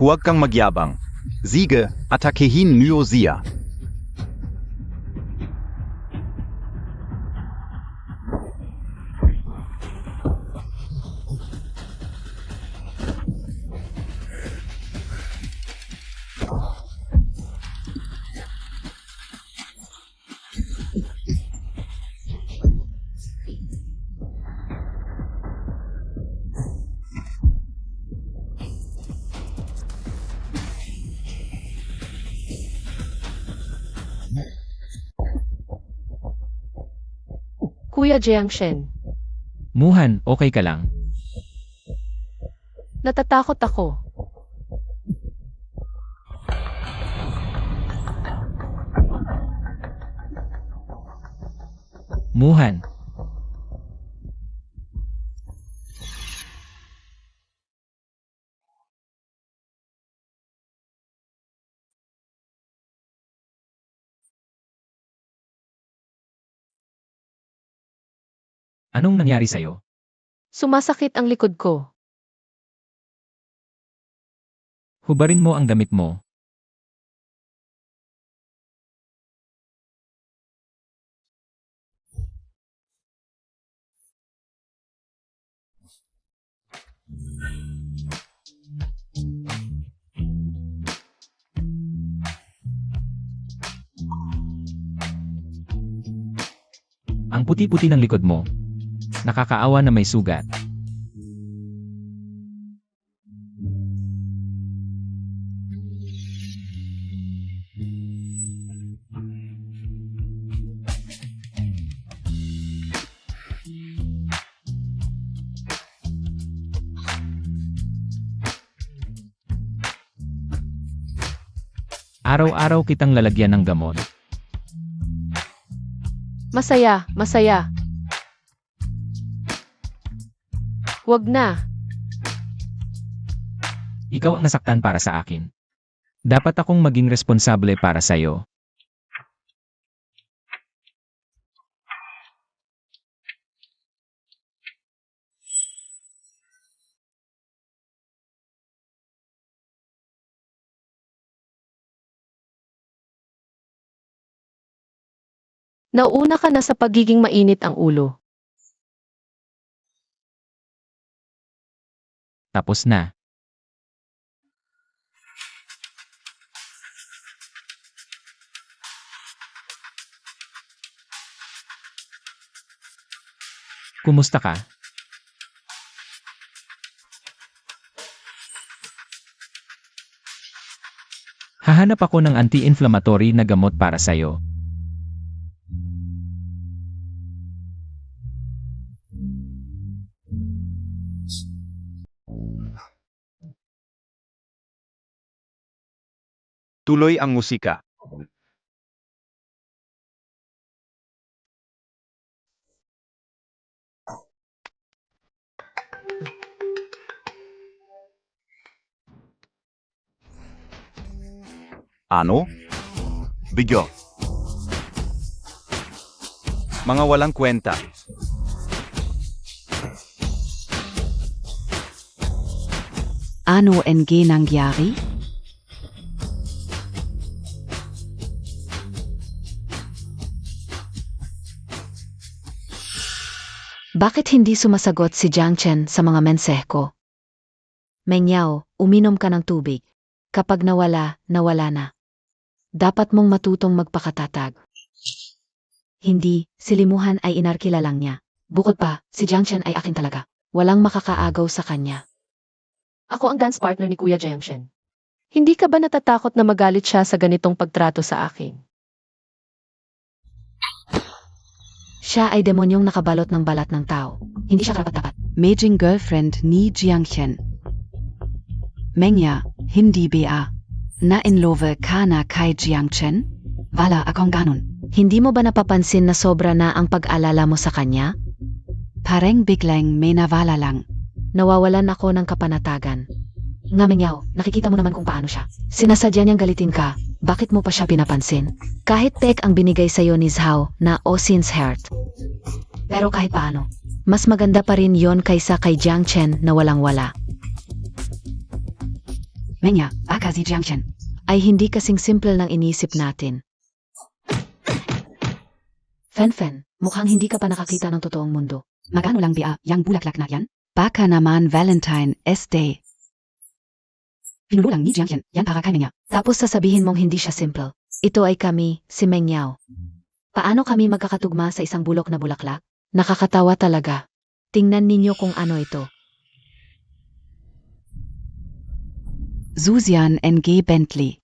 Huwag kang magyabang. Sige, atakehin niyo siya. Kuya Jiangshen, Muhan, okay ka lang? natatakot ako. Muhan. Anong nangyari sa'yo? Sumasakit ang likod ko. Hubarin mo ang damit mo. Ang puti-puti ng likod mo. Nakakaawa na may sugat. Araw-araw kitang lalagyan ng gamot. Masaya, masaya. Wag na. Ikaw ang nasaktan para sa akin. Dapat akong maging responsable para sa'yo. Nauna ka na sa pagiging mainit ang ulo. Tapos na. Kumusta ka? Hahanap ako ng anti-inflammatory na gamot para sa'yo. Tuloy ang musika. Ano? Bigyo. Mga walang kwenta. Ano ang nangyari? Bakit hindi sumasagot si Jiang Chen sa mga menseh ko? Mengyao, uminom ka ng tubig. Kapag nawala, nawala na. Dapat mong matutong magpakatatag. Hindi, silimuhan ay inarkila lang niya. Bukod pa, si Jiang Chen ay akin talaga. Walang makakaagaw sa kanya. Ako ang dance partner ni Kuya Jiangshen. Hindi ka ba natatakot na magalit siya sa ganitong pagtrato sa akin? Siya ay demonyong nakabalot ng balat ng tao. Hindi siya karapat-dapat. Maging girlfriend ni Jiangchen. Menya, hindi ba? Na in love ka na kay Jiangchen? Wala akong ganun. Hindi mo ba napapansin na sobra na ang pag-alala mo sa kanya? Parang biglang may nawala lang. Nawawalan ako ng kapanatagan. Nga Mengyao, nakikita mo naman kung paano siya. Sinasadya niyang galitin ka. Bakit mo pa siya pinapansin? Kahit tek ang binigay sa'yo ni Zhao na Osin's Heart. Pero kahit paano, mas maganda pa rin yon kaysa kay Jiang Chen na walang-wala. Menya, baka si Jiangchen. Ay hindi kasing simple ng inisip natin. Fen, mukhang hindi ka pa nakakita ng totoong mundo. Magano lang ba yang bulaklak na yan? Baka naman Valentine Day. Pinulo lang ni Jiangchen, yan para kay Menya. Tapos sasabihin mong hindi siya simple. Ito ay kami, si Mengyao. Paano kami magkakatugma sa isang bulok na bulaklak? Nakakatawa talaga. Tingnan ninyo kung ano ito. Susan N.G. Bentley.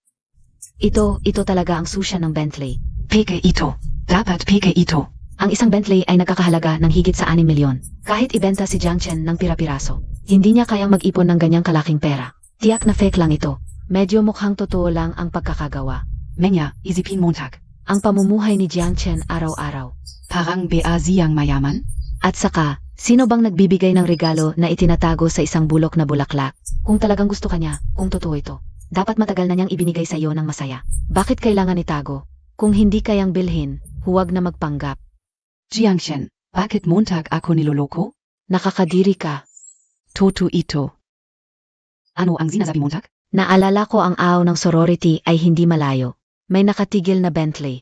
Ito talaga ang susya ng Bentley. Peke ito. Dapat peke ito. Ang isang Bentley ay nagkakahalaga ng higit sa 6 milyon. Kahit ibenta si Jiang Chen ng pira-piraso, hindi niya kayang mag-ipon ng ganyang kalaking pera. Tiyak na fake lang ito. Medyo mukhang totoo lang ang pagkakagawa. Menya, isipin Montag. Ang pamumuhay ni Jiang Chen araw-araw. Parang ba siyang mayaman? At saka, sino bang nagbibigay ng regalo na itinatago sa isang bulok na bulaklak? Kung talagang gusto ka niya, kung totoo ito, dapat matagal na niyang ibinigay sa iyo ng masaya. Bakit kailangan itago? Kung hindi kayang bilhin, huwag na magpanggap. Jiangchen, bakit Montag ako niloloko? Nakakadiri ka. Toto ito. Ano ang sinasabi Montag? Naalala ko ang aw ng sorority ay hindi malayo. May nakatigil na Bentley.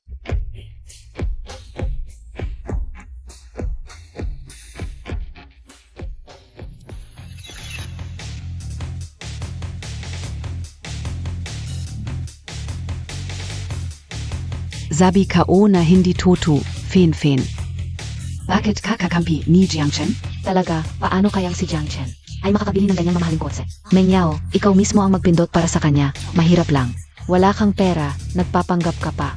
Sabi kao na hindi toto, Fen. Bakit kakakampi ni Jiangchen? Talaga, paano kayang si Jiang Chen ay makakabili ng ganyang mamahaling kotse? Mengyao, ikaw mismo ang magpindot para sa kanya. Mahirap lang. Wala kang pera, nagpapanggap ka pa.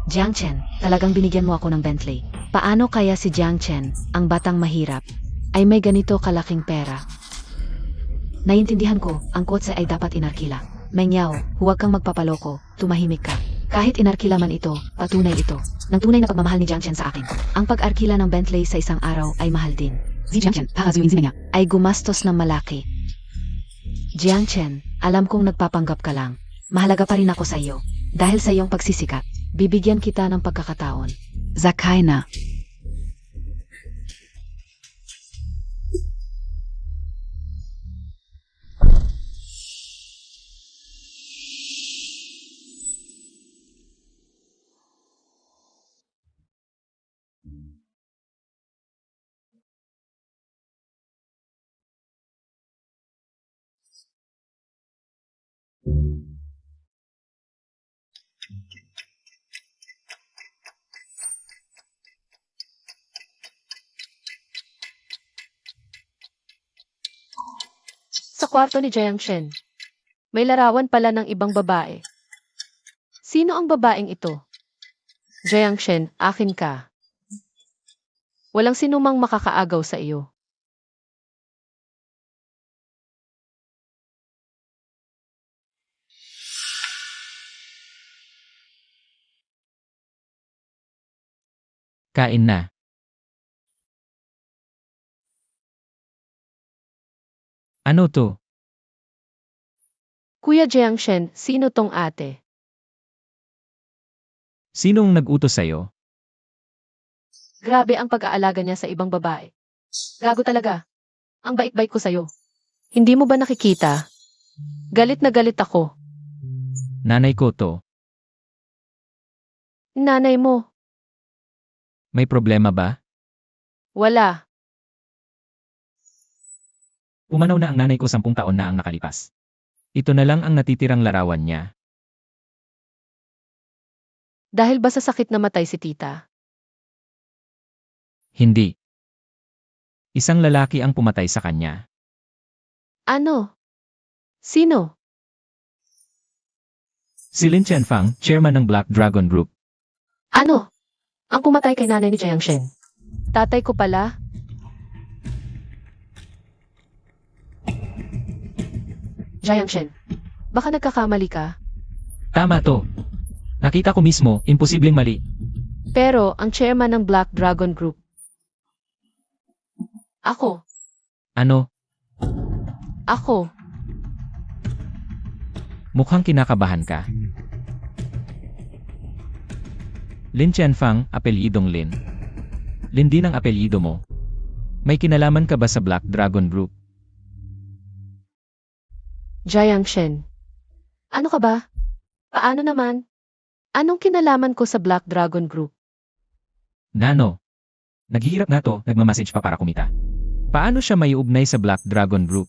Jiang Chen, talagang binigyan mo ako ng Bentley. Paano kaya si Jiang Chen, ang batang mahirap, ay may ganito kalaking pera? Naiintindihan ko, ang kotse ay dapat inarkila. Mengyao, huwag kang magpapaloko, tumahimik ka. Kahit inarkila man ito, patunay ito, ng tunay na pagmamahal ni Jiang Chen sa akin. Ang pag-arkila ng Bentley sa isang araw ay mahal din. Sie Jiang Chen, para suing Simenya. Ay gumastos ng malaki. Jiang Chen, alam kong nagpapanggap ka lang. Mahalaga pa rin ako sa iyo. Dahil sa iyong pagsisikat, bibigyan kita ng pagkakataon. Sag keiner. Sa kwarto ni Jiang Chen, may larawan pala ng ibang babae. Sino ang babaeng ito? Jiang Chen, akin ka. Walang sinumang makakaagaw sa iyo. Kain na. Ano to? Kuya Jiang Chen, sino tong ate? Sinong nag-utos sa'yo? Grabe ang pag-aalaga niya sa ibang babae. Gago talaga. Ang bait-bait ko sa'yo. Hindi mo ba nakikita? Galit na galit ako. Nanay ko to. Nanay mo, May problema ba? wala. Pumanaw na ang nanay ko 10 taon na ang nakalipas. Ito na lang ang natitirang larawan niya. Dahil ba sa sakit namatay si tita? Hindi. Isang lalaki ang pumatay sa kanya. Ano? Sino? Si Lin Chenfang, chairman ng Black Dragon Group. Ano? Ang pumatay kay nanay ni Jiang Shen. Tatay ko pala? Jiang Shen, baka nagkakamali ka. Tama to. Nakita ko mismo, imposibleng mali. Pero ang chairman ng Black Dragon Group. Ako. Ano? Ako. Mukhang kinakabahan ka. Lin Chenfang, apelyidong Lin. Lin din ang apelyido mo. May kinalaman ka ba sa Black Dragon Group? Jiang Shen. Ano ka ba? Paano naman? Anong kinalaman ko sa Black Dragon Group? Nano? Naghihirap nga to, nagmamassage pa para kumita. Paano siya maiugnay sa Black Dragon Group?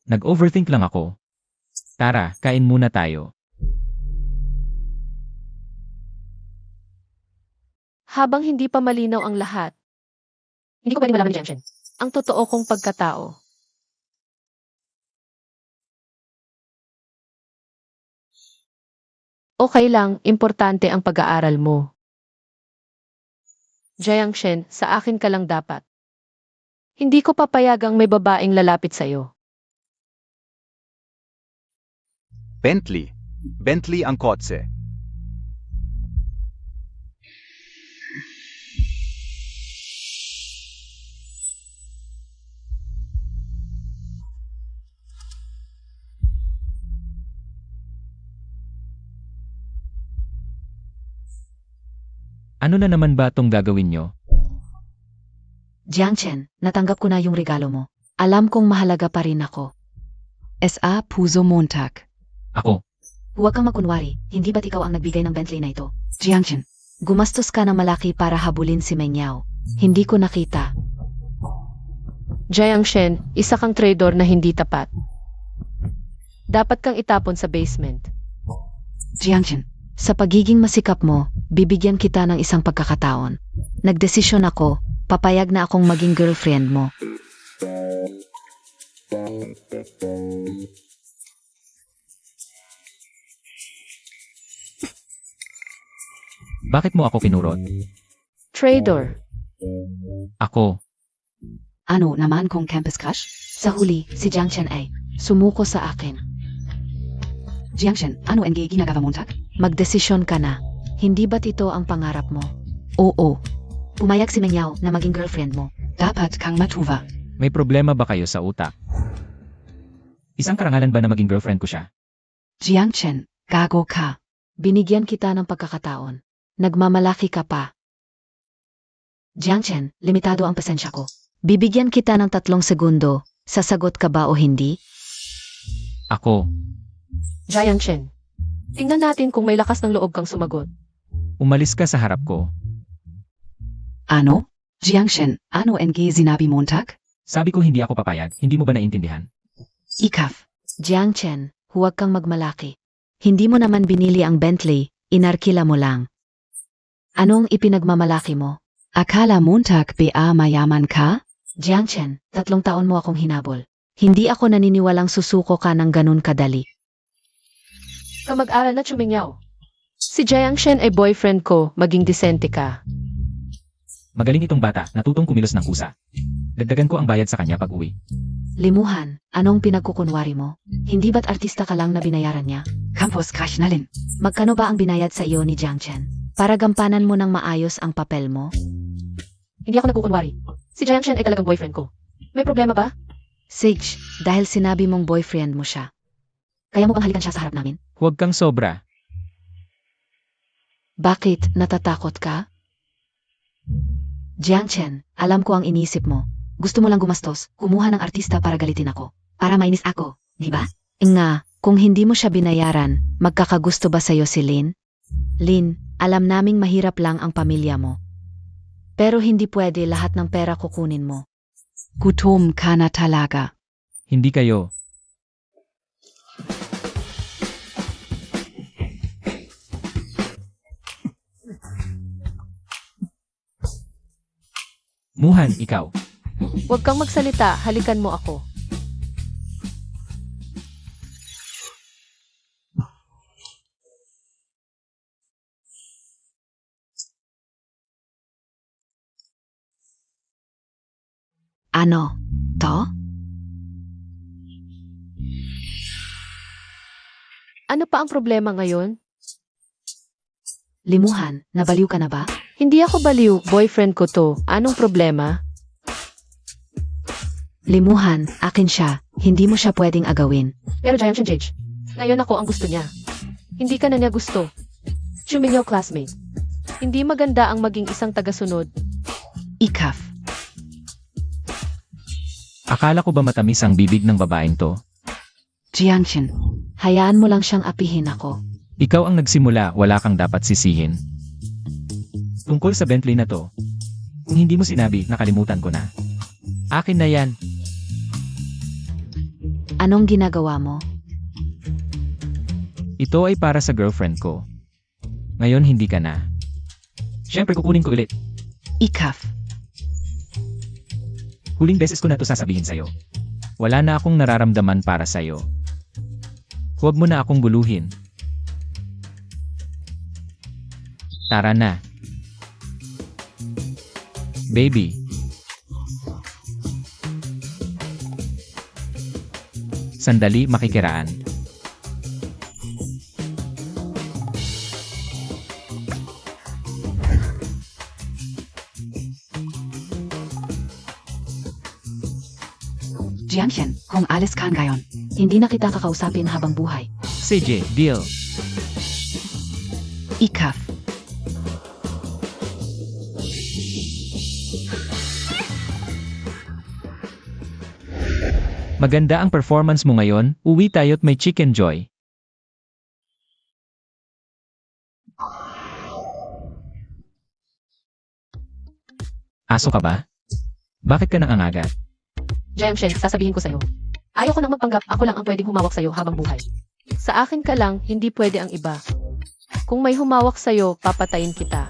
Nag-overthink lang ako. Tara, kain muna tayo. Habang hindi pa malinaw ang lahat, hindi ko pwede malaman ni Jiang Shen ang totoo kong pagkatao. Okay lang, importante ang pag-aaral mo. Jiang Shen, sa akin ka lang dapat. Hindi ko papayagang may babaeng lalapit sa'yo. Bentley. Bentley ang kotse. Ano na naman ba tong gagawin nyo? Jiang Chen, natanggap ko na yung regalo mo. Alam kong mahalaga pa rin ako. SA Puso Montag. Ako, Huwag kang magkunwari, hindi ba't ikaw ang nagbigay ng Bentley na ito? Jiang Chen. Gumastos ka ng malaki para habulin si Mengyao. Hindi ko nakita. Jiang Shen, isa kang trader na hindi tapat. Dapat kang itapon sa basement. Jiang Chen. Sa pagiging masikap mo, bibigyan kita ng isang pagkakataon. Nagdesisyon ako, papayag na akong maging girlfriend mo. Bakit mo ako pinurot? Traitor. Ako. Ano naman kung campus crush? Sa huli, si Jiang Chen ay sumuko sa akin. Jiangchen, ano ang ginagawa Montag? Magdesisyon ka na. Hindi ba't ito ang pangarap mo? Oo, Pumayag si Mengyao na maging girlfriend mo. dapat kang matuwa. May problema ba kayo sa utak? Isang karangalan ba na maging girlfriend ko siya? Jiangchen, gago ka. Binigyan kita ng pagkakataon. Nagmamalaki ka pa. Jiang Chen, limitado ang pasensya ko. Bibigyan kita ng 3 segundo. Sasagot ka ba o hindi? Ako. Jiang Chen. Tingnan natin kung may lakas ng loob kang sumagot. Umalis ka sa harap ko. Ano? Jiangchen, ano ang sinabi Montag? Sabi ko hindi ako papayag, hindi mo ba naintindihan? Ikaf. Jiang Chen, huwag kang magmalaki. Hindi mo naman binili ang Bentley, inarkila mo lang. Anong ipinagmamalaki mo? Akala Montag ba mayaman ka? Jiang Chen, 3 taon mo akong hinabol. Hindi ako naniniwalang susuko ka ng ganun kadali. Kamag-aral na Chumingyaw. Si Jiang Shen ay boyfriend ko, maging disente ka. Magaling itong bata, natutong kumilos ng kusa. Dagdagan ko ang bayad sa kanya pag uwi. Limuhan, anong pinagkukunwari mo? Hindi ba't artista ka lang na binayaran niya? Campus crush na rin. Magkano ba ang binayad sa iyo ni Jiang Chen? Para gampanan mo ng maayos ang papel mo? Hindi ako nagkukunwari. Si Jiang Shen ay talagang boyfriend ko. May problema ba? Sage, dahil sinabi mong boyfriend mo siya. Kaya mo bang halikan siya sa harap namin? Huwag kang sobra. Bakit, natatakot ka? Jiang Chen, alam ko ang inisip mo. Gusto mo lang gumastos, kumuha ng artista para galitin ako. Para mainis ako, di ba? Nga, kung hindi mo siya binayaran, magkakagusto ba sa'yo si Lin? Lin, alam naming mahirap lang ang pamilya mo. Pero hindi pwede lahat ng pera kukunin mo. Gutom ka na talaga. Hindi kayo. Muhan, ikaw. Huwag kang magsalita, halikan mo ako. Ano? To? Ano pa ang problema ngayon? Limuhan, nabaliw ka na ba? Hindi ako baliw, boyfriend ko to. Anong problema? Limuhan, akin siya. Hindi mo siya pwedeng agawin. Pero Jiang Shen Jage, ngayon ako ang gusto niya. Hindi ka na niya gusto. Chumingyaw classmate. Hindi maganda ang maging isang tagasunod. Ikaf. Akala ko ba matamis ang bibig ng babaeng to? Jiangchen. Hayaan mo lang siyang apihin ako. Ikaw ang nagsimula, wala kang dapat sisihin. Tungkol sa Bentley na to, kung hindi mo sinabi, nakalimutan ko na. Akin na yan. Anong ginagawa mo? Ito ay para sa girlfriend ko. Ngayon hindi ka na. Siyempre kukunin ko ulit. Ikaf. Huling beses ko na to sasabihin sa'yo. Wala na akong nararamdaman para sa'yo. Huwag mo na akong buluhin. Tara na. Baby. Sandali, makikiraan. Jiangchen, kung alis ka ngayon. Hindi na kita kakausapin habang buhay. CJ, deal. Ikaf. Maganda ang performance mo ngayon, uwi tayo't may chicken joy. Aso ka ba? Bakit ka nangangagat? Jiang Shen, sasabihin ko sa'yo. Ayaw ko nang magpanggap, ako lang ang pwedeng humawak sa'yo habang buhay. Sa akin ka lang, hindi pwede ang iba. Kung may humawak sa'yo, papatayin kita.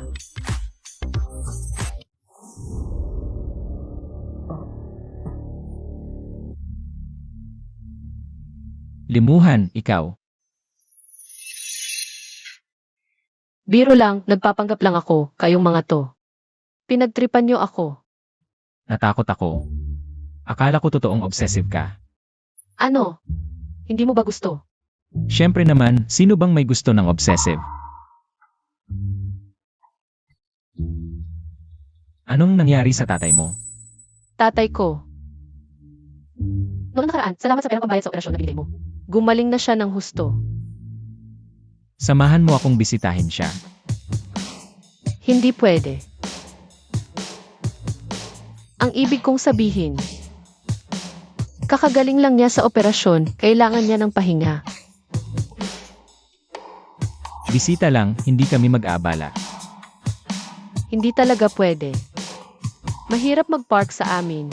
Limuhan, ikaw. Biro lang, nagpapanggap lang ako, kayong mga to. Pinagtripan niyo ako. Natakot ako. Akala ko totoong obsessive ka. Ano? Hindi mo ba gusto? Siyempre naman, sino bang may gusto ng obsessive? Anong nangyari sa tatay mo? Tatay ko. Noong nakaraan, salamat sa perang pambayad sa operasyon na binigay mo. Gumaling na siya ng husto. Samahan mo akong bisitahin siya. Hindi pwede. Ang ibig kong sabihin, kakagaling lang niya sa operasyon, kailangan niya ng pahinga. Bisita lang, hindi kami mag-abala. Hindi talaga pwede. Mahirap mag-park sa amin.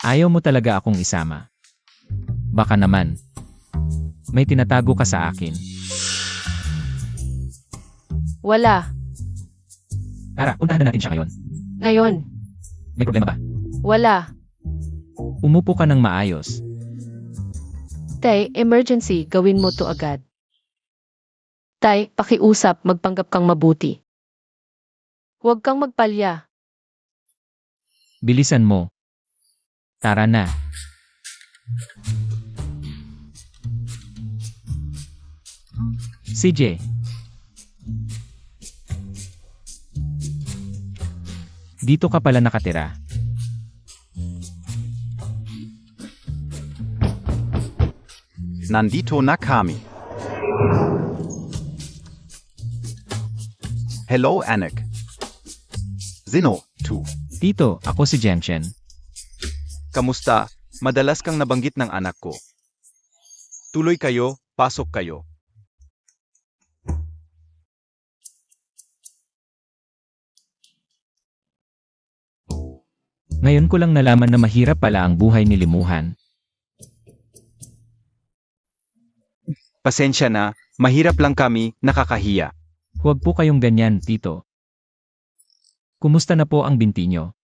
Ayaw mo talaga akong isama. Baka naman. May tinatago ka sa akin. Wala. Tara, puntahan na natin siya ngayon. Ngayon, May problema ba? wala. Umupo ka ng maayos. Tay, emergency, gawin mo to agad. Tay, pakiusap, magpanggap kang mabuti. Huwag kang magpalya. Bilisan mo. Tara na. CJ. Dito ka pala nakatira. Nandito na kami. Hello, Anak. Zino, 2. Tito, ako si Jiangchen. Kamusta? Madalas kang nabanggit ng anak ko. Tuloy kayo, pasok kayo. Ngayon ko lang nalaman na mahirap pala ang buhay ni Limuhan. Pasensya na, mahirap lang kami, nakakahiya. Huwag po kayong ganyan, Tito. Kumusta na po ang binti nyo?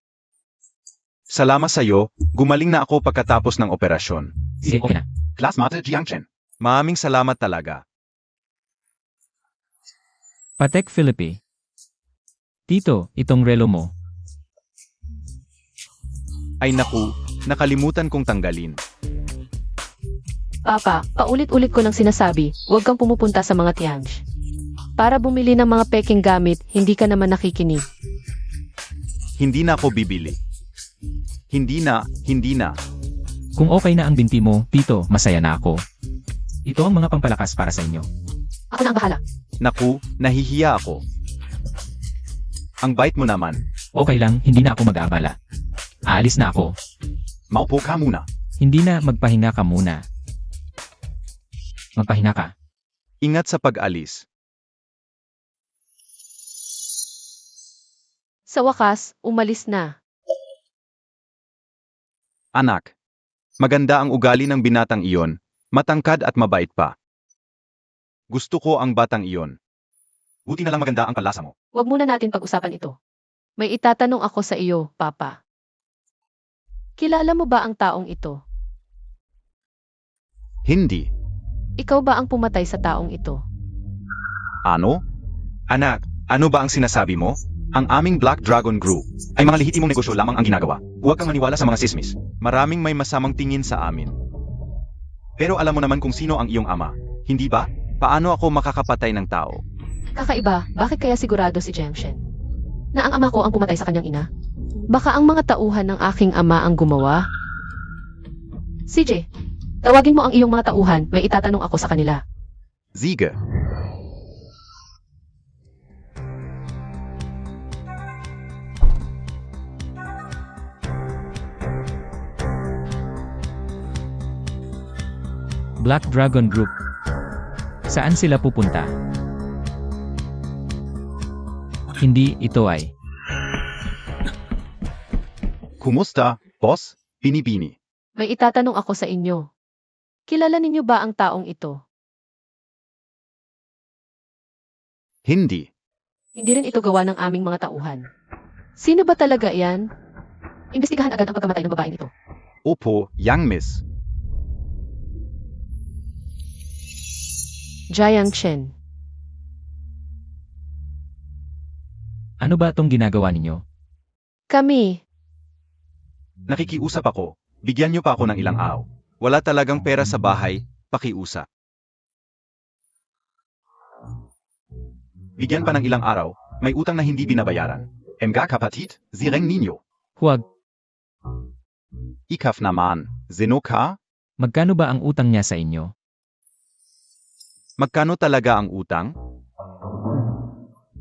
Salamat sa'yo, gumaling na ako pagkatapos ng operasyon. Sige, okay na. Class Mate Jiangchen. Maraming salamat talaga. Patek Philippe. Tito, itong relo mo. Ay naku, nakalimutan kong tanggalin. Papa, paulit-ulit ko nang sinasabi, huwag kang pumupunta sa mga tianj. Para bumili ng mga peking gamit, hindi ka naman nakikinig. Hindi na ako bibili. Hindi na. Kung okay na ang binti mo, Tito, masaya na ako. Ito ang mga pampalakas para sa inyo. Ako na ang bahala. Naku, nahihiya ako. Ang bait mo naman. Okay lang, hindi na ako mag-aabala. Aalis na ako. Maupo ka muna. Hindi na, magpahinga ka muna. Magpahinga ka. Ingat sa pag-alis. Sa wakas, umalis na. Anak. Maganda ang ugali ng binatang iyon, matangkad at mabait pa. Gusto ko ang batang iyon. Buti na lang maganda ang kalasa mo. Huwag muna natin pag-usapan ito. May itatanong ako sa iyo, Papa. Kilala mo ba ang taong ito? Hindi. Ikaw ba ang pumatay sa taong ito? Ano? Anak, ano ba ang sinasabi mo? Ang aming Black Dragon Group ay mga lehitimong negosyo lamang ang ginagawa. Huwag kang maniwala sa mga sismis. Maraming may masamang tingin sa amin. Pero alam mo naman kung sino ang iyong ama, hindi ba? Paano ako makakapatay ng tao? Kakaiba, bakit kaya sigurado si Jiangchen? Na ang ama ko ang pumatay sa kanyang ina? Baka ang mga tauhan ng aking ama ang gumawa? CJ, tawagin mo ang iyong mga tauhan, may itatanong ako sa kanila. Sige. Black Dragon Group. Saan sila pupunta? Hindi, ito ay. Kumusta, boss? Binibini. May itatanong ako sa inyo. Kilala ninyo ba ang taong ito? Hindi. Hindi rin ito gawa ng aming mga tauhan. Sino ba talaga yan? Imbestigahan agad ang pagkamatay ng babaeng ito. Opo, young miss. Jiang Chen. Ano ba itong ginagawa ninyo? Kami. Nakikiusap ako. Bigyan niyo pa ako ng ilang araw. Wala talagang pera sa bahay, pakiusap. Bigyan pa ng ilang araw, may utang na hindi binabayaran. Mga kapatid, zireng ninyo. Huwag, Ikaf naman, zeno ka? magkano ba ang utang niya sa inyo? Magkano talaga ang utang?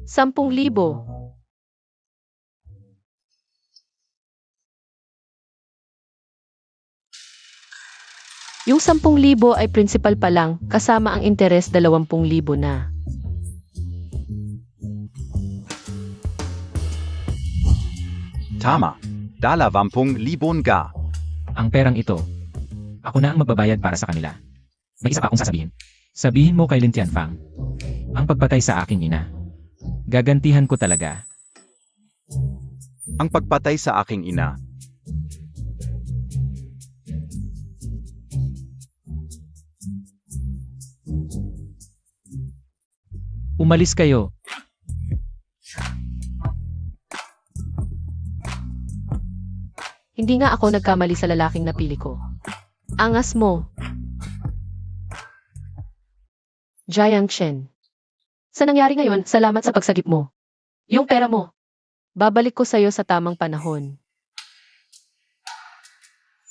10,000. Yung 10,000 ay principal pa lang, kasama ang interes 20,000 na. Tama. Dala 20,000 ga. Ang perang ito, ako na ang magbabayad para sa kanila. May isa pa akong sasabihin. Sabihin mo kay Lin Tianfang, ang pagpatay sa aking ina. Gagantihan ko talaga. Ang pagpatay sa aking ina. Umalis kayo. Hindi nga ako nagkamali sa lalaking napili ko. Angas mo. Jiang Chen. Sa nangyari ngayon, salamat sa pagsagip mo. Yung pera mo. Babalik ko sa'yo sa tamang panahon.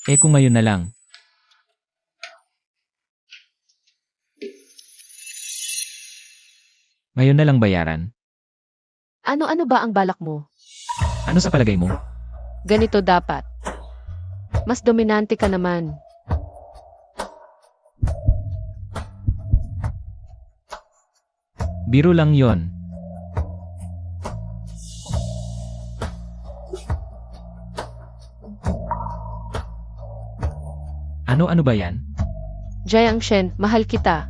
Kung ngayon na lang. Ngayon na lang bayaran. Ano-ano ba ang balak mo? Ano sa palagay mo? Ganito dapat. Mas dominante ka naman. Biro lang yon. Ano ba yan? Jiang Chen, mahal kita.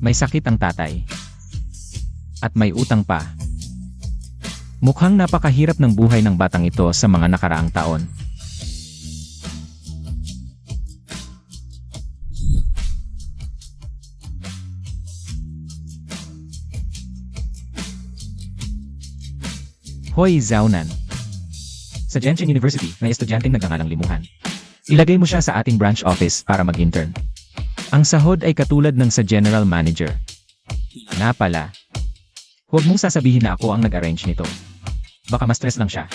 May sakit ang tatay. At may utang pa. Mukhang napakahirap ng buhay ng batang ito sa mga nakaraang taon. Hoy Zaunan. Sa Jiangchen University, may estudyanteng nagngangalang Limuhan. Ilagay mo siya sa ating branch office para mag-intern. Ang sahod ay katulad ng sa general manager. Nga pala, huwag mong sasabihin na ako ang nag-arrange nito. Baka ma-stress lang siya.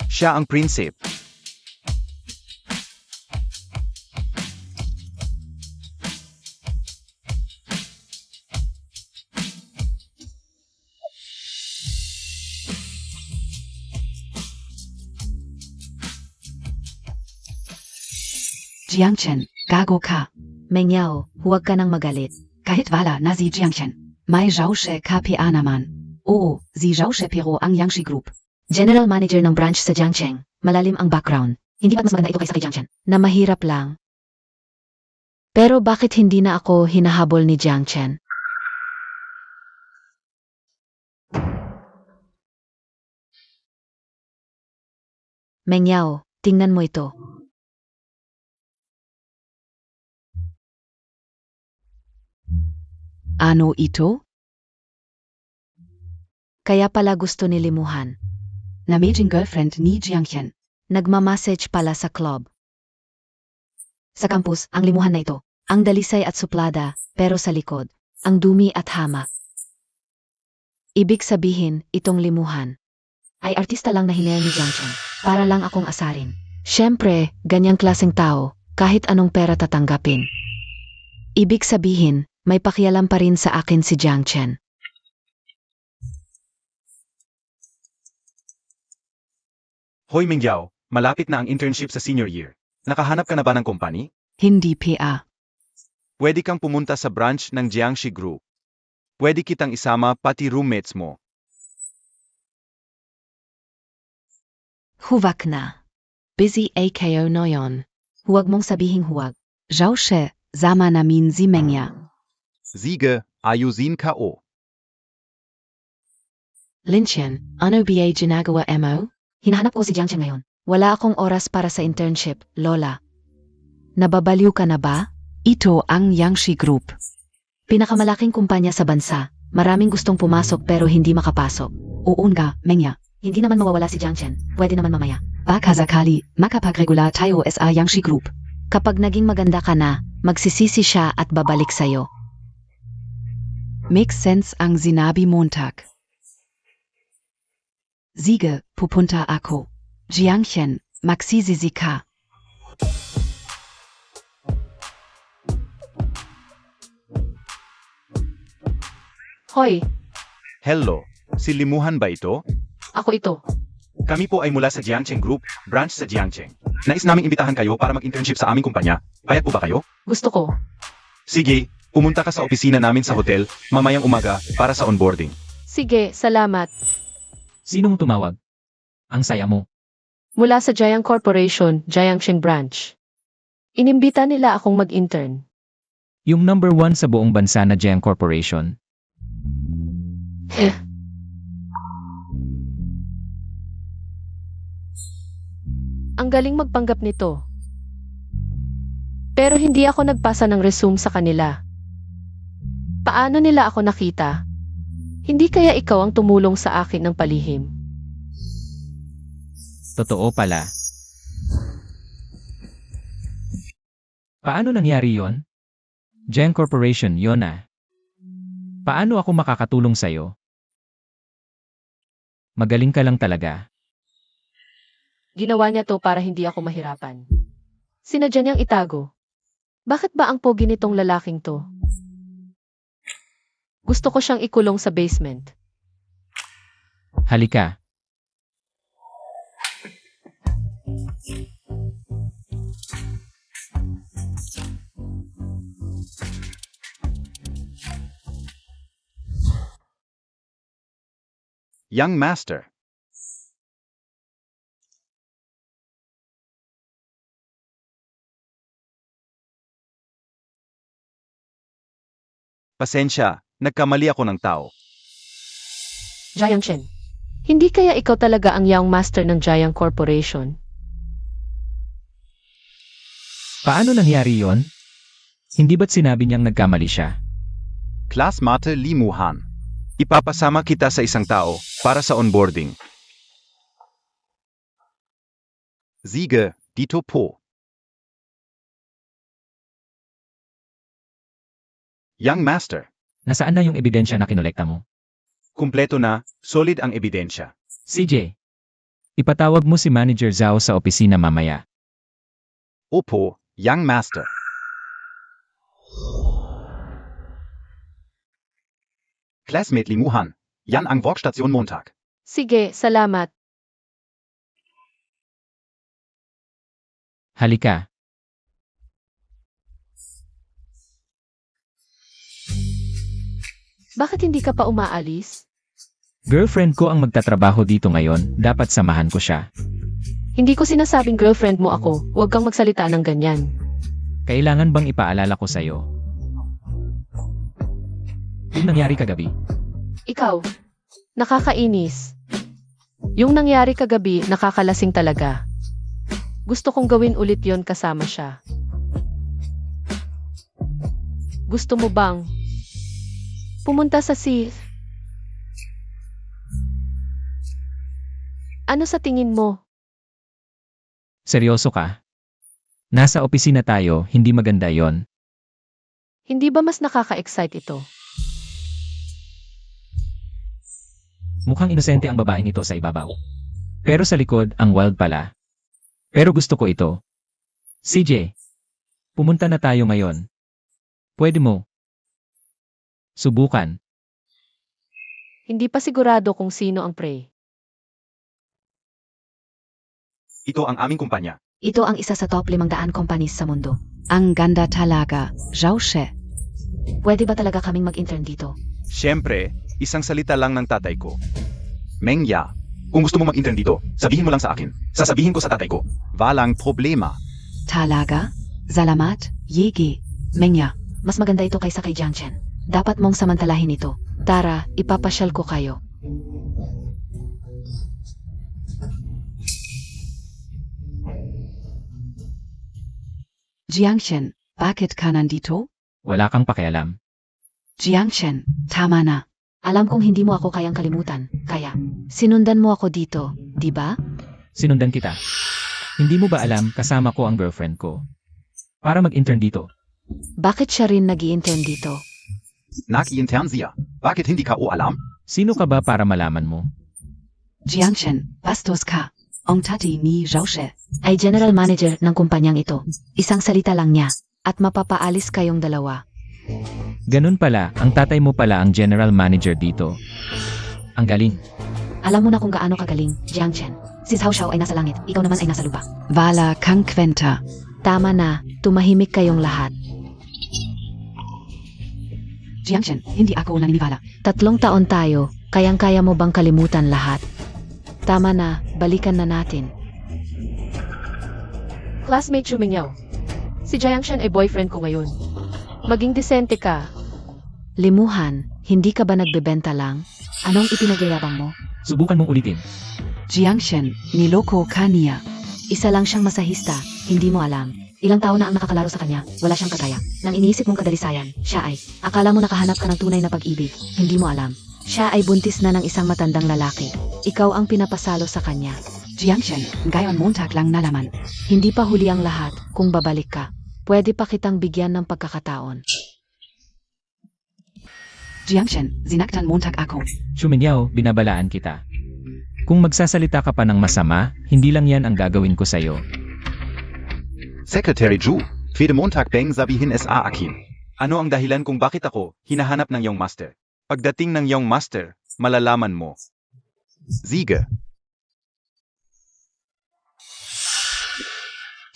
Siya ang prinsip. Jiang Chen, gago ka. Mengyao, huwag ka nang magalit. Kahit wala na si Jiang Chen. May jaushe KPA naman. Oo, si jaushe pero ang Yangshi Group. General Manager ng branch sa Jiangcheng. Malalim ang background. Hindi ba't mas maganda ito kaysa kay Jiangchen? Na mahirap lang. Pero bakit hindi na ako hinahabol ni Jiangchen? Mengyao, tingnan mo ito. Ano ito? Kaya pala gusto ni Limuhan. Na maging girlfriend ni Jiang Chen. Nagmamassage pala sa club. Sa campus, ang limuhan na ito. Ang dalisay at suplada, pero sa likod, ang dumi at hamak. Ibig sabihin, itong limuhan ay artista lang na hinayang ni Jiangchen para lang akong asarin. Siyempre, ganyang klaseng tao, kahit anong pera tatanggapin. Ibig sabihin, may pakialam pa rin sa akin si Jiangchen. Hoy Mingyao, malapit na ang internship sa senior year. Nakahanap ka na ba ng company? Hindi PA. Pwede kang pumunta sa branch ng Jiangxi Group. Pwede kitang isama pati roommates mo. Huwag na. Busy AKO noyon. Huwag mong sabihing huwag. Żałsze, sama namin si Mengya. Sige, ayusin ka o. Linchen, ano ba ginagawa mo? Hinahanap ko si Jiangchen ngayon. Wala akong oras para sa internship, Lola. Nababaliw ka na ba? Ito ang Jiangxi Group. Pinakamalaking kumpanya sa bansa. Maraming gustong pumasok pero hindi makapasok. Oo nga, Mengya. Hindi naman mawawala si Jiangchen. Pwede naman mamaya. Baka sakali, makapagregula tayo sa Jiangxi Group. Kapag naging maganda ka na, magsisisi siya at babalik sa'yo. Makes sense ang sinabi Montag. Sige, pupunta ako. Jiangchen, magsisisi ka. Hoy, Hello, si Limuhan ba ito? ako ito. Kami po ay mula sa Jiangcheng Group, branch sa Jiangcheng. Nais naming imbitahan kayo para mag-internship sa aming kumpanya. Payag po ba kayo? Gusto ko. Sige, pumunta ka sa opisina namin sa hotel, mamayang umaga, para sa onboarding. Sige, salamat. Sinong tumawag? Ang saya mo. Mula sa Jiang Corporation, Jiangxing Branch. Inimbita nila akong mag-intern. Yung number 1 sa buong bansa na Jiang Corporation. Ang galing magpanggap nito. Pero hindi ako nagpasa ng resume sa kanila. Paano nila ako nakita? Hindi kaya ikaw ang tumulong sa akin ng palihim? Totoo pala. Paano nangyari yon? Jiang Corporation yon ah. Paano ako makakatulong sa'yo? Magaling ka lang talaga. Ginawa niya to para hindi ako mahirapan. Sinadya niyang itago. Bakit ba ang pogi nitong lalaking to? Gusto ko siyang ikulong sa basement. Halika. Young Master. Pasensya, nagkamali ako ng tao. Jiangchen. Hindi kaya ikaw talaga ang young master ng Jiang Corporation? Paano nangyari yon? Hindi ba't sinabi niyang nagkamali siya? Classmate Limuhan. Ipapasama kita sa isang tao para sa onboarding. Sige, dito po. Young Master. Nasaan na yung ebidensya na kinolekta mo? Kumpleto na, solid ang ebidensya. CJ, ipatawag mo si Manager Zhao sa opisina mamaya. Opo, Young Master. Classmate Limuhan. Yan ang Workstation Montag. Sige, salamat. Halika. Bakit hindi ka pa umaalis? Girlfriend ko ang magtatrabaho dito ngayon, dapat samahan ko siya. Hindi ko sinasabing girlfriend mo ako, huwag kang magsalita ng ganyan. Kailangan bang ipaalala ko sa'yo? Yung nangyari kagabi. Ikaw, nakakainis. Yung nangyari kagabi, nakakalasing talaga. Gusto kong gawin ulit yon kasama siya. Gusto mo bang pumunta sa Ano sa tingin mo? Seryoso ka? Nasa opisina tayo, hindi maganda yon. Hindi ba mas nakaka-excite ito? Mukhang inosente ang babaeng ito sa ibabaw. Pero sa likod, ang wild pala. Pero gusto ko ito. CJ, pumunta na tayo ngayon. Pwede mo. Subukan. Hindi pa sigurado kung sino ang prey. Ito ang aming kumpanya. Ito ang isa sa top 500 companies sa mundo. Ang ganda talaga, Jaushe. Pwede ba talaga kaming mag-intern dito? Siyempre, isang salita lang ng tatay ko. Mengya, kung gusto mo mag-intern dito, sabihin mo lang sa akin. Sasabihin ko sa tatay ko. Walang problema. Talaga? Salamat, Yegi. Mengya. Mas maganda ito kaysa kay Jiangchen. Dapat mong samantalahin ito. Tara, ipapasyal ko kayo. Jiangchen, bakit ka nandito? Wala kang pakialam. Jiangchen, tama na. Alam kong hindi mo ako kayang kalimutan, kaya sinundan mo ako dito, di ba? Sinundan kita. Hindi mo ba alam kasama ko ang girlfriend ko? Para mag-intern dito. Bakit siya rin nag-i-intern dito? Nag-intern siya. Bakit hindi ka o alam? Sino ka ba para malaman mo? Jiangchen, bastos ka. Ang tati ni Jaushe. Ay general manager ng kumpanyang ito. Isang salita lang niya, at mapapaalis kayong dalawa. Ganun pala, ang tatay mo pala ang general manager dito. Ang galing. Alam mo na kung gaano kagaling, Jiangchen. Si Cao Xiao ay nasa langit, ikaw naman ay nasa lupa. Wala kang kwenta. Tama na, tumahimik kayong lahat. Jiangchen, hindi ako naniniwala. 3 taon tayo, kayang-kaya mo bang kalimutan lahat? Tama na, balikan na natin. Classmate Shumingyaw. Si Jiangchen ay boyfriend ko ngayon. Maging disente ka. Limuhan, hindi ka ba nagbebenta lang? Anong ipinagyayabang mo? Subukan mong ulitin. Jiangchen, niloko ka niya. Isa lang siyang masahista, hindi mo alam. Ilang taon na ang nakakalaro sa kanya, wala siyang kagaya. Nang iniisip mong kadalisayan, siya ay, akala mo nakahanap ka ng tunay na pag-ibig, hindi mo alam. Siya ay buntis na ng isang matandang lalaki. Ikaw ang pinapasalo sa kanya. Jiangchen, ngayon Montag lang nalaman. Hindi pa huli ang lahat, kung babalik ka. Pwede pa kitang bigyan ng pagkakataon. Jiangchen, zinaktan Montag ako. Shuminyaw, binabalaan kita. Kung magsasalita ka pa ng masama, hindi lang yan ang gagawin ko sa'yo. Secretary Zhu, für Montag bang sabihin sa akin. Ano ang dahilan kung bakit ako hinahanap ng iyong master? Pagdating ng iyong master, malalaman mo. Sige.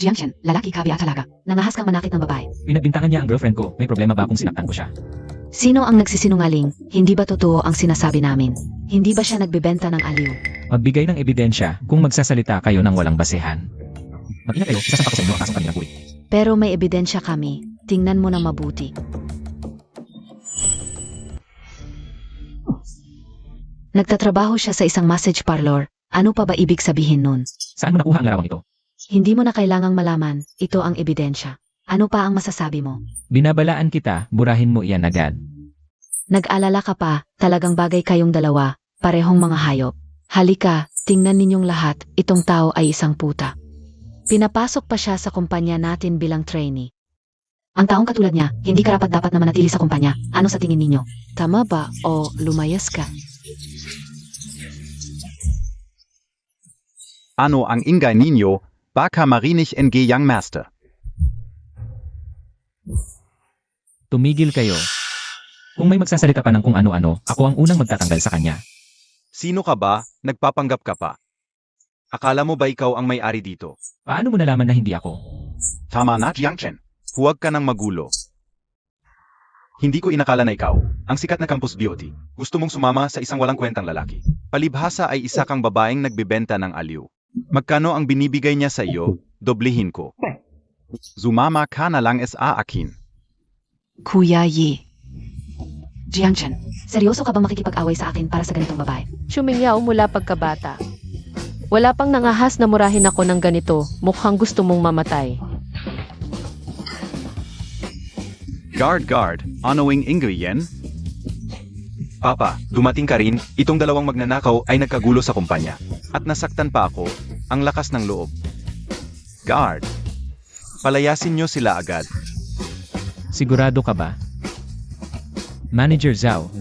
Jiangchen, lalaki ka biya talaga. Nangahas kang manakit ng babae. Pinagbintangan niya ang girlfriend ko. May problema ba kung sinaktan ko siya? Sino ang nagsisinungaling? Hindi ba totoo ang sinasabi namin? Hindi ba siya nagbebenta ng aliw? Magbigay ng ebidensya kung magsasalita kayo ng walang basehan. Mag-ingat kayo, isasampa ko sa inyo ang kasong kanilang guri. Pero may ebidensya kami. Tingnan mo na mabuti. Nagtatrabaho siya sa isang massage parlor. Ano pa ba ibig sabihin nun? Saan mo nakuha ang larawang ito? Hindi mo na kailangang malaman. Ito ang ebidensya. Ano pa ang masasabi mo? Binabalaan kita, burahin mo iyan agad. Nag-alala ka pa, talagang bagay kayong dalawa, parehong mga hayop. Halika, tingnan ninyong lahat, itong tao ay isang puta. Pinapasok pa siya sa kumpanya natin bilang trainee. Ang taong katulad niya, hindi karapat-dapat na manatili sa kumpanya. Ano sa tingin ninyo? Tama ba o lumayas ka? Ano ang ingay ninyo? Baka marinig ng young master. Tumigil kayo. Kung may magsasalita pa ng kung ano-ano, ako ang unang magtatanggal sa kanya. Sino ka ba? Nagpapanggap ka pa. Akala mo ba ikaw ang may-ari dito? Paano mo nalaman na hindi ako? Tama na, Jiangchen. Huwag ka nang magulo. Hindi ko inakala na ikaw, ang sikat na campus beauty, gusto mong sumama sa isang walang kwentang lalaki. Palibhasa ay isa kang babaeng nagbebenta ng aliw. Magkano ang binibigay niya sa iyo, doblehin ko. Sumama ka na lang sa akin. Kuya Ye. Jiangchen, Seryoso ka bang makikipag-away sa akin para sa ganitong babae? Shumingyaw mula pagkabata. Wala pang nangahas na murahin ako ng ganito, mukhang gusto mong mamatay. Guard, anoing ingay yan? Papa, dumating ka rin, itong dalawang magnanakaw ay nagkagulo sa kumpanya. At nasaktan pa ako, ang lakas ng loob. Guard, palayasin niyo sila agad. Sigurado ka ba? Manager Zhao,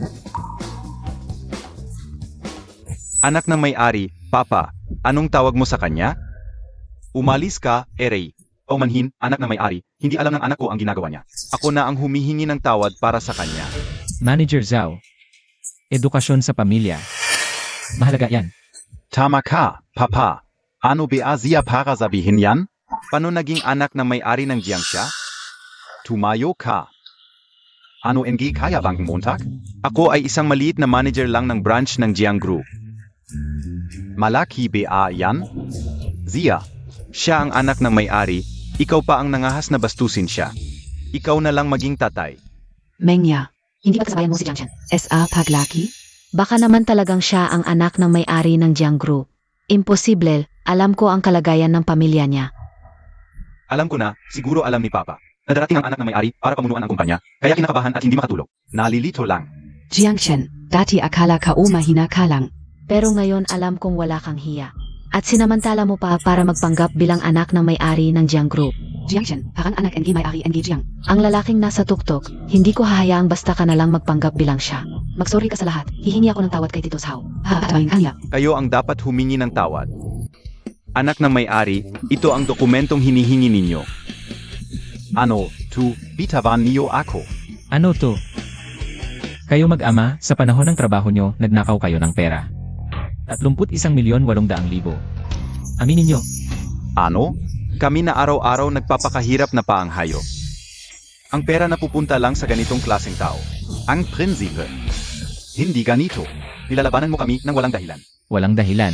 Anak ng may-ari, Papa, anong tawag mo sa kanya? Umalis ka, Erey. O manhin, anak ng may-ari, hindi alam ng anak ko ang ginagawa niya. Ako na ang humihingi ng tawad para sa kanya. Manager Zhao. Edukasyon sa pamilya. Mahalaga yan. Tama ka, Papa. Ano ba Zia para sabihin yan? Paano naging anak ng may-ari ng Jiangxia? Tumayo ka. Ano NG kaya bang Montag? Ako ay isang maliit na manager lang ng branch ng Jiang Group. Malaki ba yan? Zia, siya ang anak ng may-ari, ikaw pa ang nangahas na bastusin siya. Ikaw na lang maging tatay. Mengya, Hindi ba kasabayan mo si Jiang Chen? SA Paglaki? Baka naman talagang siya ang anak ng may-ari ng Jiang Group. Imposible, alam ko ang kalagayan ng pamilya niya. Alam ko na, siguro alam ni Papa, na darating ang anak ng may-ari para pamunuan ang kumpanya, kaya kinakabahan at hindi makatulog. Nalilito lang. Jiangchen, dati akala ka mahina ka lang. Pero ngayon alam kong wala kang hiya. At sinamantala mo pa para magpanggap bilang anak ng may-ari ng Jiang Group. Jiangchen, parang anak NG may-ari NG Jiang. Ang lalaking nasa tuktok, hindi ko hahayaang basta ka na lang magpanggap bilang siya. Magsorry ka sa lahat, hihingi ako ng tawad kay Tito Sao. Patawin kanya. Kayo ang dapat humingi ng tawad. Anak ng may-ari, ito ang dokumentong hinihingi ninyo. Ano, bitawan niyo ako. Ano to? Kayo mag-ama, sa panahon ng trabaho nyo, nagnakaw kayo ng pera. 31,800,000. Aminin nyo. Ano? Kami na araw-araw nagpapakahirap na paanghayo. Ang pera na pupunta lang sa ganitong klaseng tao. Ang prinsipe. Hindi ganito. Nilalabanan mo kami ng walang dahilan. Walang dahilan.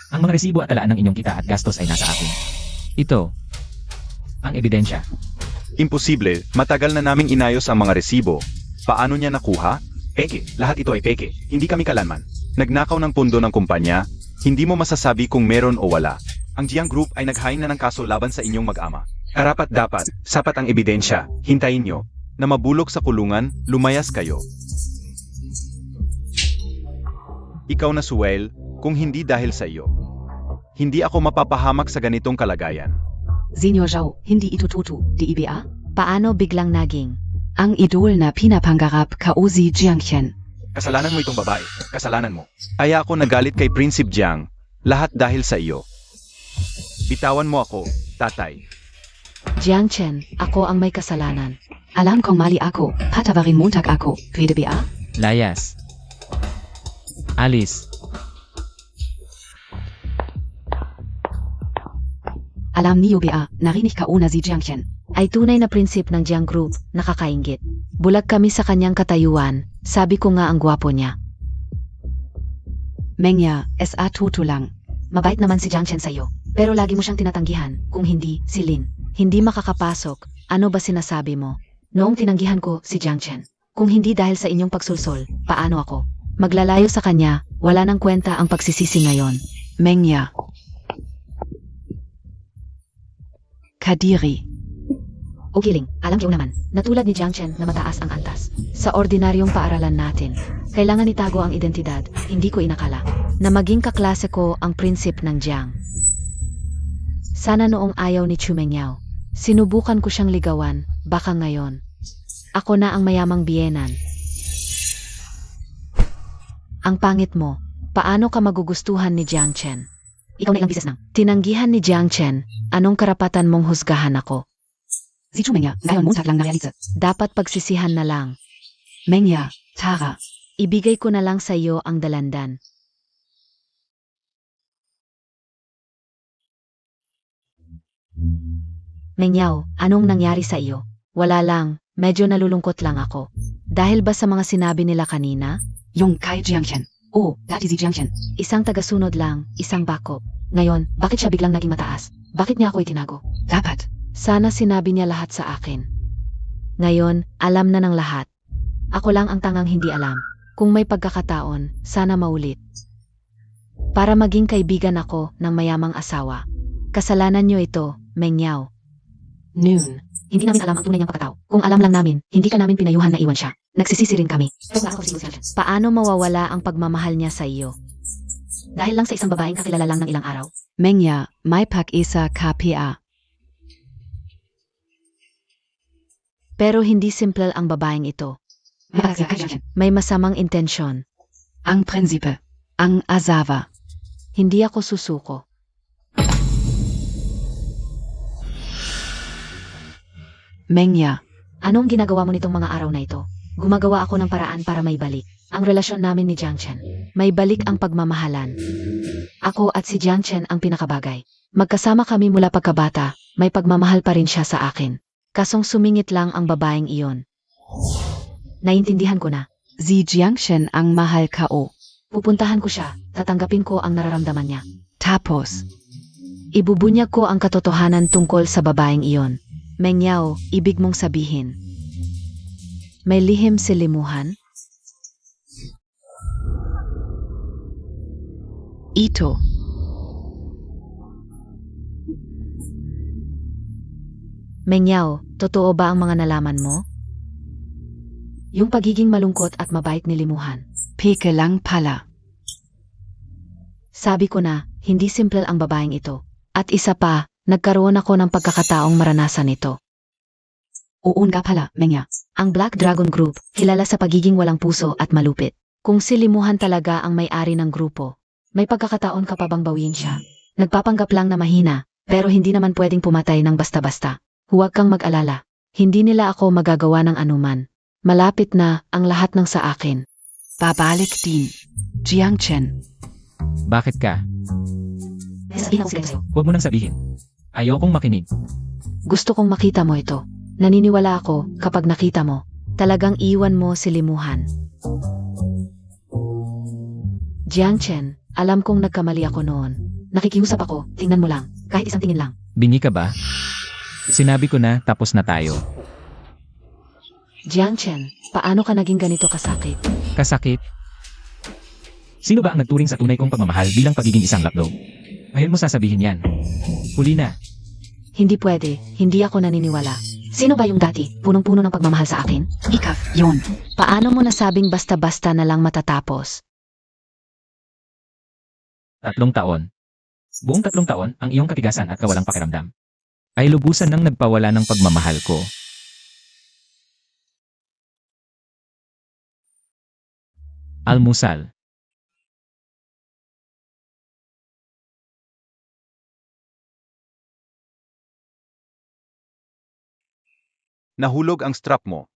Ang mga resibo at talaan ng inyong kita at gastos ay nasa akin. Ito. Ang ebidensya. Imposible, matagal na naming inayos ang mga resibo. Paano niya nakuha? Peke, lahat ito ay peke. Hindi kami kalanman. Nagnakaw ng pondo ng kumpanya, hindi mo masasabi kung meron o wala. Ang Jiang Group ay naghain na ng kaso laban sa inyong mag-ama. Karapat dapat, sapat ang ebidensya, hintayin nyo, na mabulok sa kulungan, lumayas kayo. Ikaw na Suel, kung hindi dahil sa iyo. Hindi ako mapapahamak sa ganitong kalagayan. Senior Zhao, hindi ito tutu, di IBA? Paano biglang naging? Ang idol na pinapangarap ka si Jiangchen. Kasalanan mo itong babae, kasalanan mo. Kaya ako nagalit kay Prinsip Jiang, lahat dahil sa iyo. Bitawan mo ako, tatay. Jiang Chen, ako ang may kasalanan. Alam kong mali ako, patawarin Montag ako, pwede ba? Layas. Alis. Alam niyo ba, narinig ka una si Jiangchen. Ay tunay na prinsip ng Jiang Group, nakakaingit. Bulag kami sa kanyang katayuan, sabi ko nga ang gwapo niya. Mengya, SA tutu lang. Mabait naman si Jiang Chen sa'yo, pero lagi mo siyang tinatanggihan, kung hindi, si Lin. Hindi makakapasok, ano ba sinasabi mo? Noong tinanggihan ko si Jiang Chen, kung hindi dahil sa inyong pagsulsol, paano ako? Maglalayo sa kanya, wala nang kwenta ang pagsisisi ngayon. Mengya. Kadiri. O Giling, alam niyo naman, na tulad ni Jiang Chen na mataas ang antas. Sa ordinaryong paaralan natin, kailangan itago ang identidad, hindi ko inakala, na maging kaklase ko ang prinsip ng Jiang. Sana noong ayaw ni Chu Mengyao, sinubukan ko siyang ligawan, baka ngayon. Ako na ang mayamang biyenan. Ang pangit mo, paano ka magugustuhan ni Jiang Chen? Ikaw na ilang bisis nang tinanggihan ni Jiang Chen, anong karapatan mong husgahan ako? Si Chu Mengya, ngayon Montag lang na-realize. Dapat pagsisihan na lang. Mengya, Tara. Ibigay ko na lang sa iyo ang dalandan. Mengyao, anong nangyari sa iyo? Wala lang, medyo nalulungkot lang ako. Dahil ba sa mga sinabi nila kanina? Yung kay Jiangchen. Oh, dati si Jiangchen. Isang tagasunod lang, isang backup. Ngayon, bakit siya biglang naging mataas? Bakit niya ako itinago? Dapat. Sana sinabi niya lahat sa akin. Ngayon, alam na ng lahat. Ako lang ang tangang hindi alam. Kung may pagkakataon, sana maulit. Para maging kaibigan ako ng mayamang asawa. Kasalanan niyo ito, Mengyao. Noon. Hindi namin alam ang tunay niyang pagkatao. Kung alam lang namin, hindi ka namin pinayuhan na iwan siya. Nagsisisi rin kami. Paano mawawala ang pagmamahal niya sa iyo? Dahil lang sa isang babaeng kakilala lang ng ilang araw? Mengya, may pag-isa KPA. Pero hindi simple ang babaeng ito. May masamang intensyon. Ang prinsipe. Ang asawa. Hindi ako susuko. Mengya. Anong ginagawa mo nitong mga araw na ito? Gumagawa ako ng paraan para maibalik. ang relasyon namin ni Jiang Chen. May balik ang pagmamahalan. Ako at si Jiang Chen ang pinakabagay. Magkasama kami mula pagkabata, may pagmamahal pa rin siya sa akin. Kasong sumingit lang ang babaeng iyon. Naintindihan ko na. Si Jiangchen ang mahal ka o. Pupuntahan ko siya, tatanggapin ko ang nararamdaman niya. Tapos, Ibubunyag ko ang katotohanan tungkol sa babaeng iyon. Meng Yao, ibig mong sabihin. May lihim si Limuhan? ito. Meng Yao, totoo ba ang mga nalaman mo? Yung pagiging malungkot at mabait ni Limuhan. Peke lang pala. Sabi ko na, hindi simple ang babaeng ito. At isa pa, nagkaroon ako ng pagkakataong maranasan ito. Oo nga pala, Mengya. Ang Black Dragon Group, kilala sa pagiging walang puso at malupit. Kung si Limuhan talaga ang may-ari ng grupo, may pagkakataon ka pa bang bawiin siya? Nagpapanggap lang na mahina, pero hindi naman pwedeng pumatay ng basta-basta. Huwag kang mag-alala. Hindi nila ako magagawa ng anuman. Malapit na ang lahat ng sa akin. Babalik din. Jiangchen. Bakit ka? Sabihin ang sikreto sa'yo. Huwag mo nang sabihin. Ayokong makinig. Gusto kong makita mo ito. Naniniwala ako kapag nakita mo, talagang iwan mo si Limuhan. Jiang Chen, alam kong nagkamali ako noon. Nakikiusap ako, tingnan mo lang, kahit isang tingin lang. Bingi ka ba? Sinabi ko na tapos na tayo. Jiang Chen, paano ka naging ganito kasakit? Kasakit? Sino ba ang nagturing sa tunay kong pagmamahal bilang pagiging isang lapdog? Ngayon mo sasabihin yan. Huli na. Hindi pwede, hindi ako naniniwala. Sino ba yung dati, punong-puno ng pagmamahal sa akin? Ikaf, yon. Paano mo nasabing basta-basta na lang matatapos? 3 taon. Buong 3 taon, ang iyong katigasan at kawalang pakiramdam ay lubusan nang nagpawala ng pagmamahal ko. Almusal. Nahulog ang strap mo.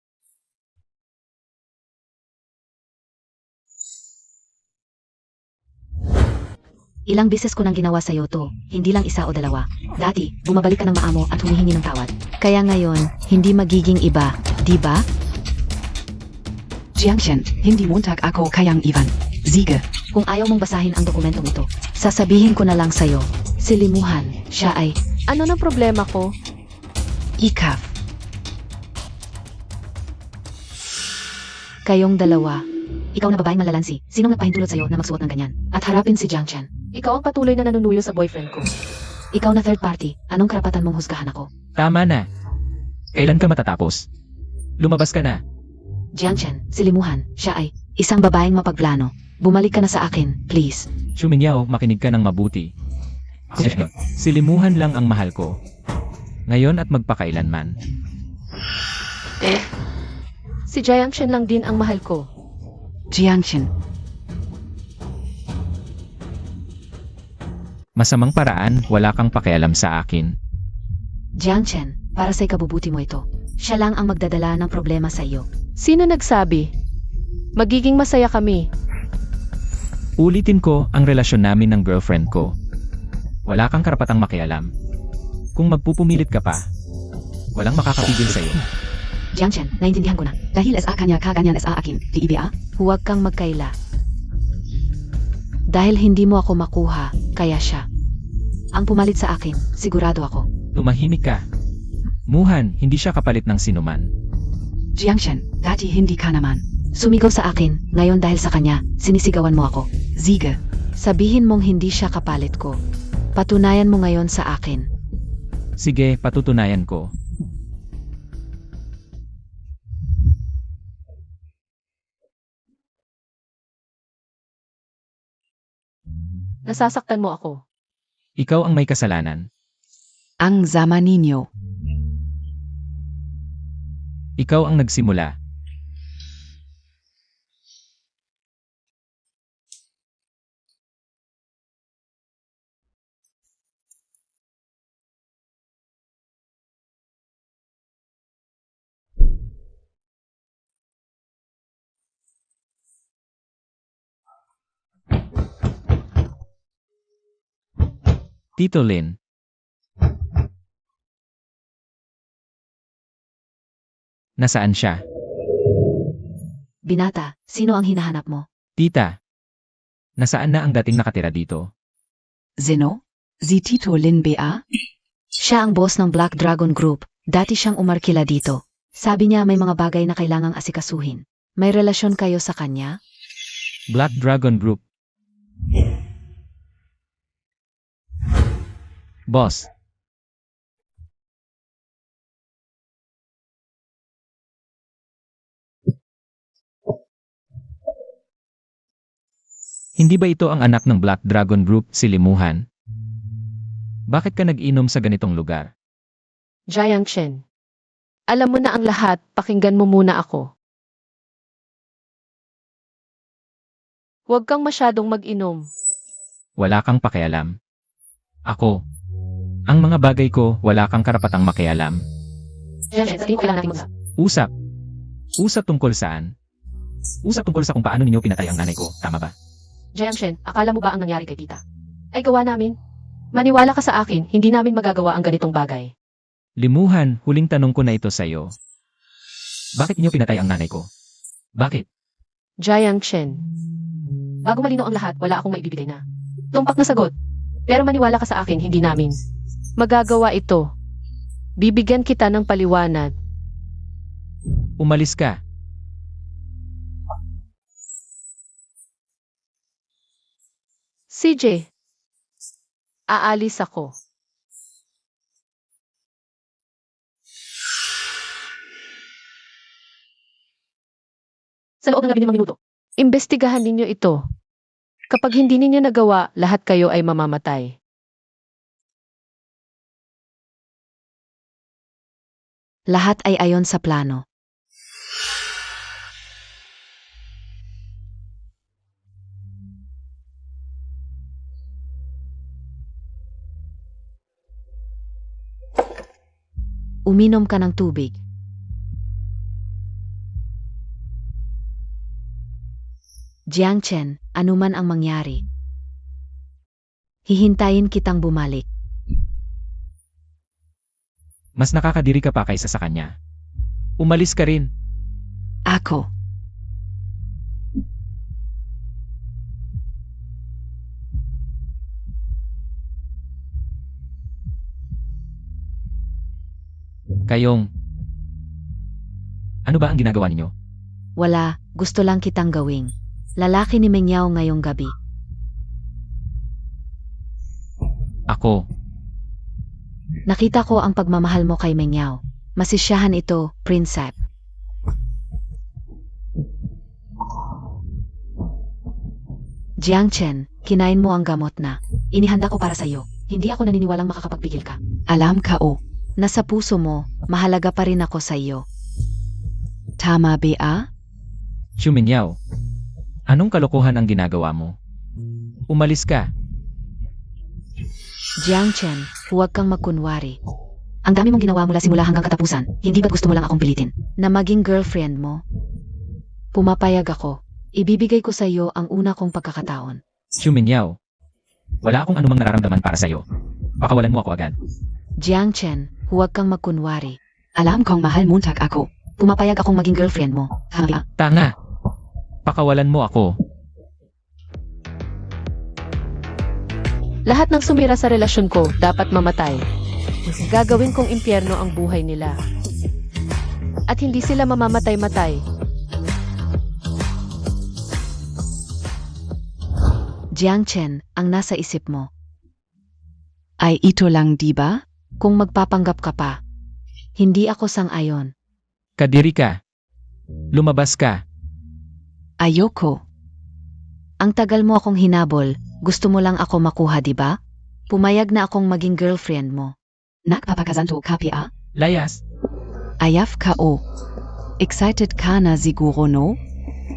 Ilang beses ko nang ginawa sa'yo to, hindi lang isa o dalawa. Dati, bumabalik ka ng maamo at humihingi ng tawad. Kaya ngayon, hindi magiging iba, di ba? Jiangchen, hindi montag ako kayang Ivan. Sige. Kung ayaw mong basahin ang dokumentong ito, sasabihin ko na lang sa'yo, si Limuhan, siya ay, Ano na problema ko? Ikaf. kayong dalawa. Ikaw na babaeng malalansi, sinong nagpahintulot sa'yo na magsuot ng ganyan? At harapin si Jiang Chen. Ikaw ang patuloy na nanunuyo sa boyfriend ko. Ikaw na third party, anong karapatan mong husgahan ako? Tama na. Kailan ka matatapos? Lumabas ka na. Jiang Chen, si Limuhan, siya ay, isang babaeng mapagplano. Bumalik ka na sa akin, please. Shuminyaw, makinig ka ng mabuti. Silimuhan lang ang mahal ko. Ngayon at magpakailanman. Si Jiangchen lang din ang mahal ko. Jiangchen. Masamang paraan, wala kang pakialam sa akin. Jiang Chen, para sa ikabubuti mo ito. Siya lang ang magdadala ng problema sa iyo. Sino nagsabi? Magiging masaya kami. Ulitin ko ang relasyon namin ng girlfriend ko. Wala kang karapatang makialam. Kung magpupumilit ka pa, walang makakapigil sa'yo. Jiang Chen, naintindihan ko na. Dahil SA kanya kaganyan SA akin. Di iba? Huwag kang magkaila. Dahil hindi mo ako makuha, kaya siya. Ang pumalit sa akin, sigurado ako. Tumahimik ka. Muhan, hindi siya kapalit ng sinuman. Jiangchen, dati hindi ka naman. Sumigaw sa akin, ngayon dahil sa kanya, sinisigawan mo ako. Sige. Sabihin mong hindi siya kapalit ko. Patunayan mo ngayon sa akin. Sige, patutunayan ko. Nasasaktan mo ako. Ikaw ang may kasalanan. Ang zaman ninyo. Ikaw ang nagsimula. Tito Lin. Nasaan siya? Binata, sino ang hinahanap mo? Tita. Nasaan na ang dating nakatira dito? Zeno? Si Tito Lin ba? Siya ang boss ng Black Dragon Group. Dati siyang umarkila dito. Sabi niya may mga bagay na kailangang asikasuhin. May relasyon kayo sa kanya? Black Dragon Group. Boss. Hindi ba ito ang anak ng Black Dragon Group, si Limuhan? Bakit ka nag-inom sa ganitong lugar? Jiang Shen. Alam mo na ang lahat, pakinggan mo muna ako. Huwag kang masyadong mag-inom. Wala kang pakialam. Ako. Ang mga bagay ko, wala kang karapatang makialam. Jiang Shen, sa tingin ko kailangan natin mag- Usap. Usap tungkol saan? Usap tungkol sa kung paano ninyo pinatay ang nanay ko, tama ba? Jiang Shen, akala mo ba ang nangyari kay tita? Ay gawa namin. Maniwala ka sa akin, hindi namin magagawa ang ganitong bagay. Limuhan, huling tanong ko na ito sa'yo. Bakit niyo pinatay ang nanay ko? Bakit? Jiang Shen. Bago malino ang lahat, wala akong maibibigay na. Tumpak na sagot. Pero maniwala ka sa akin, hindi namin. Magagawa ito. Bibigyan kita ng paliwanag. Umalis ka. CJ. Aalis ako. Sa loob ng 15 minuto. Imbestigahan ninyo ito. Kapag hindi ninyo nagawa, lahat kayo ay mamamatay. Lahat ay ayon sa plano. Uminom ka ng tubig. Jiang Chen, anuman ang mangyari. Hihintayin kitang bumalik. Mas nakakadiri ka pa kaysa sa kanya. Umalis ka rin. Ako. Kayong... Ano ba ang ginagawa ninyo? Wala, gusto lang kitang gawing. Lalaki ni Mengyao ngayong gabi. Ako. Nakita ko ang pagmamahal mo kay Mengyao. Masisyahan ito, Prinsep. Jiang Chen, kinain mo ang gamot na. Inihanda ko para sa'yo. Hindi ako naniniwalang makakapagpigil ka. Alam ka o. Nasa puso mo, mahalaga pa rin ako sa iyo. Tama ba? Xiuminyaw. Anong kalokohan ang ginagawa mo? Umalis ka. Jiang Chen, huwag kang magkunwari. Ang dami mong ginawa mula simula hanggang katapusan. Hindi ba't gusto mo lang akong pilitin? Na maging girlfriend mo? Pumapayag ako. Ibibigay ko sa iyo ang una kong pagkakataon. Xiuminyaw. Wala akong anumang nararamdaman para sa'yo. Pakawalan mo ako agad. Jiang Chen, huwag kang magkunwari. Alam kong mahal mo ako. Pumapayag akong maging girlfriend mo. Tama ba? Tanga. Pakawalan mo ako. Lahat ng sumira sa relasyon ko dapat mamatay. Gagawin kong impyerno ang buhay nila. At hindi sila mamamatay-matay. Jiang Chen, ang nasa isip mo. Ay ito lang di ba? Kung magpapanggap ka pa, hindi ako sang-ayon. Kadiri ka. Lumabas ka. Ayoko. Ang tagal mo akong hinabol, gusto mo lang ako makuha, di ba? Pumayag na akong maging girlfriend mo. Nagpapakasanto ka pa? Layas. Ayaf ka o. Excited ka na siguro no?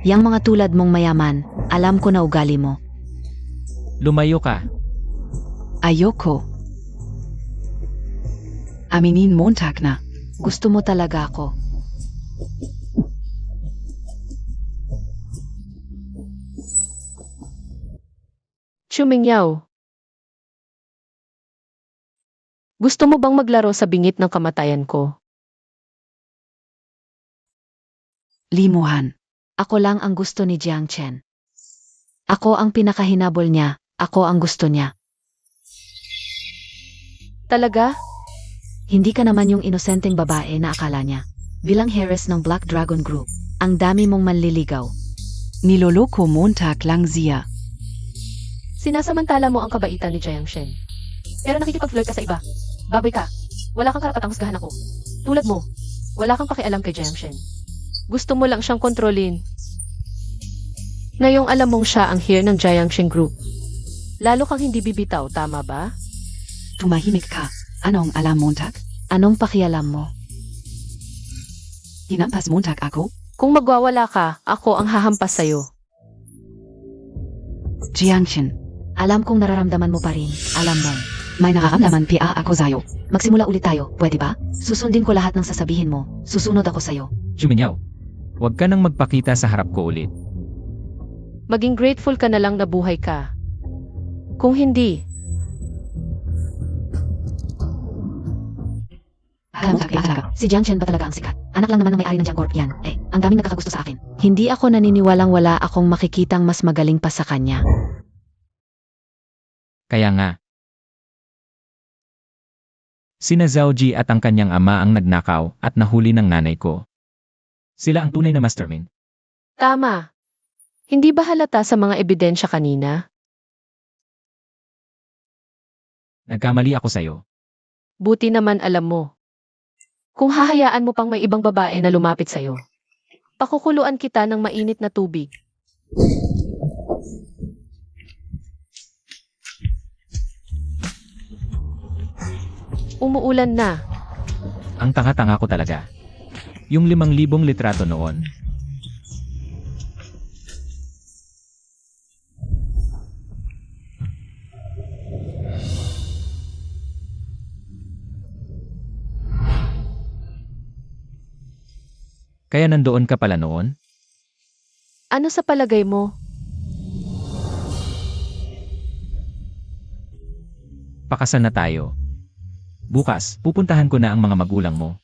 Yang mga tulad mong mayaman, alam ko na ugali mo. Lumayo ka. Ayoko. Aminin mo na. Gusto mo talaga ako. Xiumingyaw. Gusto mo bang maglaro sa bingit ng kamatayan ko? Limuhan. Ako lang ang gusto ni Jiang Chen. Ako ang pinakahinabol niya, ako ang gusto niya. Talaga? Hindi ka naman yung inosenteng babae na akala niya. Bilang heiress ng Black Dragon Group, ang dami mong manliligaw. Niloloko Montag lang siya. Sinasamantala mo ang kabaitan ni Jiangshen. Pero nakikipag-flirt ka sa iba. Baboy ka. Wala kang karapatang husgahan ako. Tulad mo, wala kang pakialam kay Jiangshen. Gusto mo lang siyang kontrolin. Ngayong alam mong siya ang heir ng Jiangshen Group. Lalo kang hindi bibitaw, tama ba? Tumahimik ka. Anong alam Montag? Anong pakialam mo? Hinampas Montag ako? Kung magwawala ka, ako ang hahampas sa'yo. Jiangshen. Alam kong nararamdaman mo pa rin. Alam mo. May nararamdaman pia ako sa'yo. Magsimula ulit tayo, pwede ba? Susundin ko lahat ng sasabihin mo. Susunod ako sa'yo. Juminyaw, huwag ka nang magpakita sa harap ko ulit. Maging grateful ka na lang na buhay ka. Kung hindi, Alam mo, talaga, si Jiang Chen ba talaga ang sikat? Anak lang naman ng may-ari ng Jiang Corp yan. Ang daming nagkakagusto sa akin. Hindi ako naniniwalang wala akong makikitang mas magaling pa sa kanya. Kaya nga. Sina Zhao Ji at ang kanyang ama ang nagnakaw at nahuli ng nanay ko. Sila ang tunay na mastermind. tama. Hindi ba halata sa mga ebidensya kanina? Nagkamali ako sa'yo. Buti naman alam mo. Kung hahayaan mo pang may ibang babae na lumapit sa'yo, pakukuluan kita ng mainit na tubig. Umuulan na. Ang tanga-tanga ko talaga. Yung 5,000 litrato noon. Kaya nandoon ka pala noon? Ano sa palagay mo? Pakasal na tayo. Bukas, pupuntahan ko na ang mga magulang mo.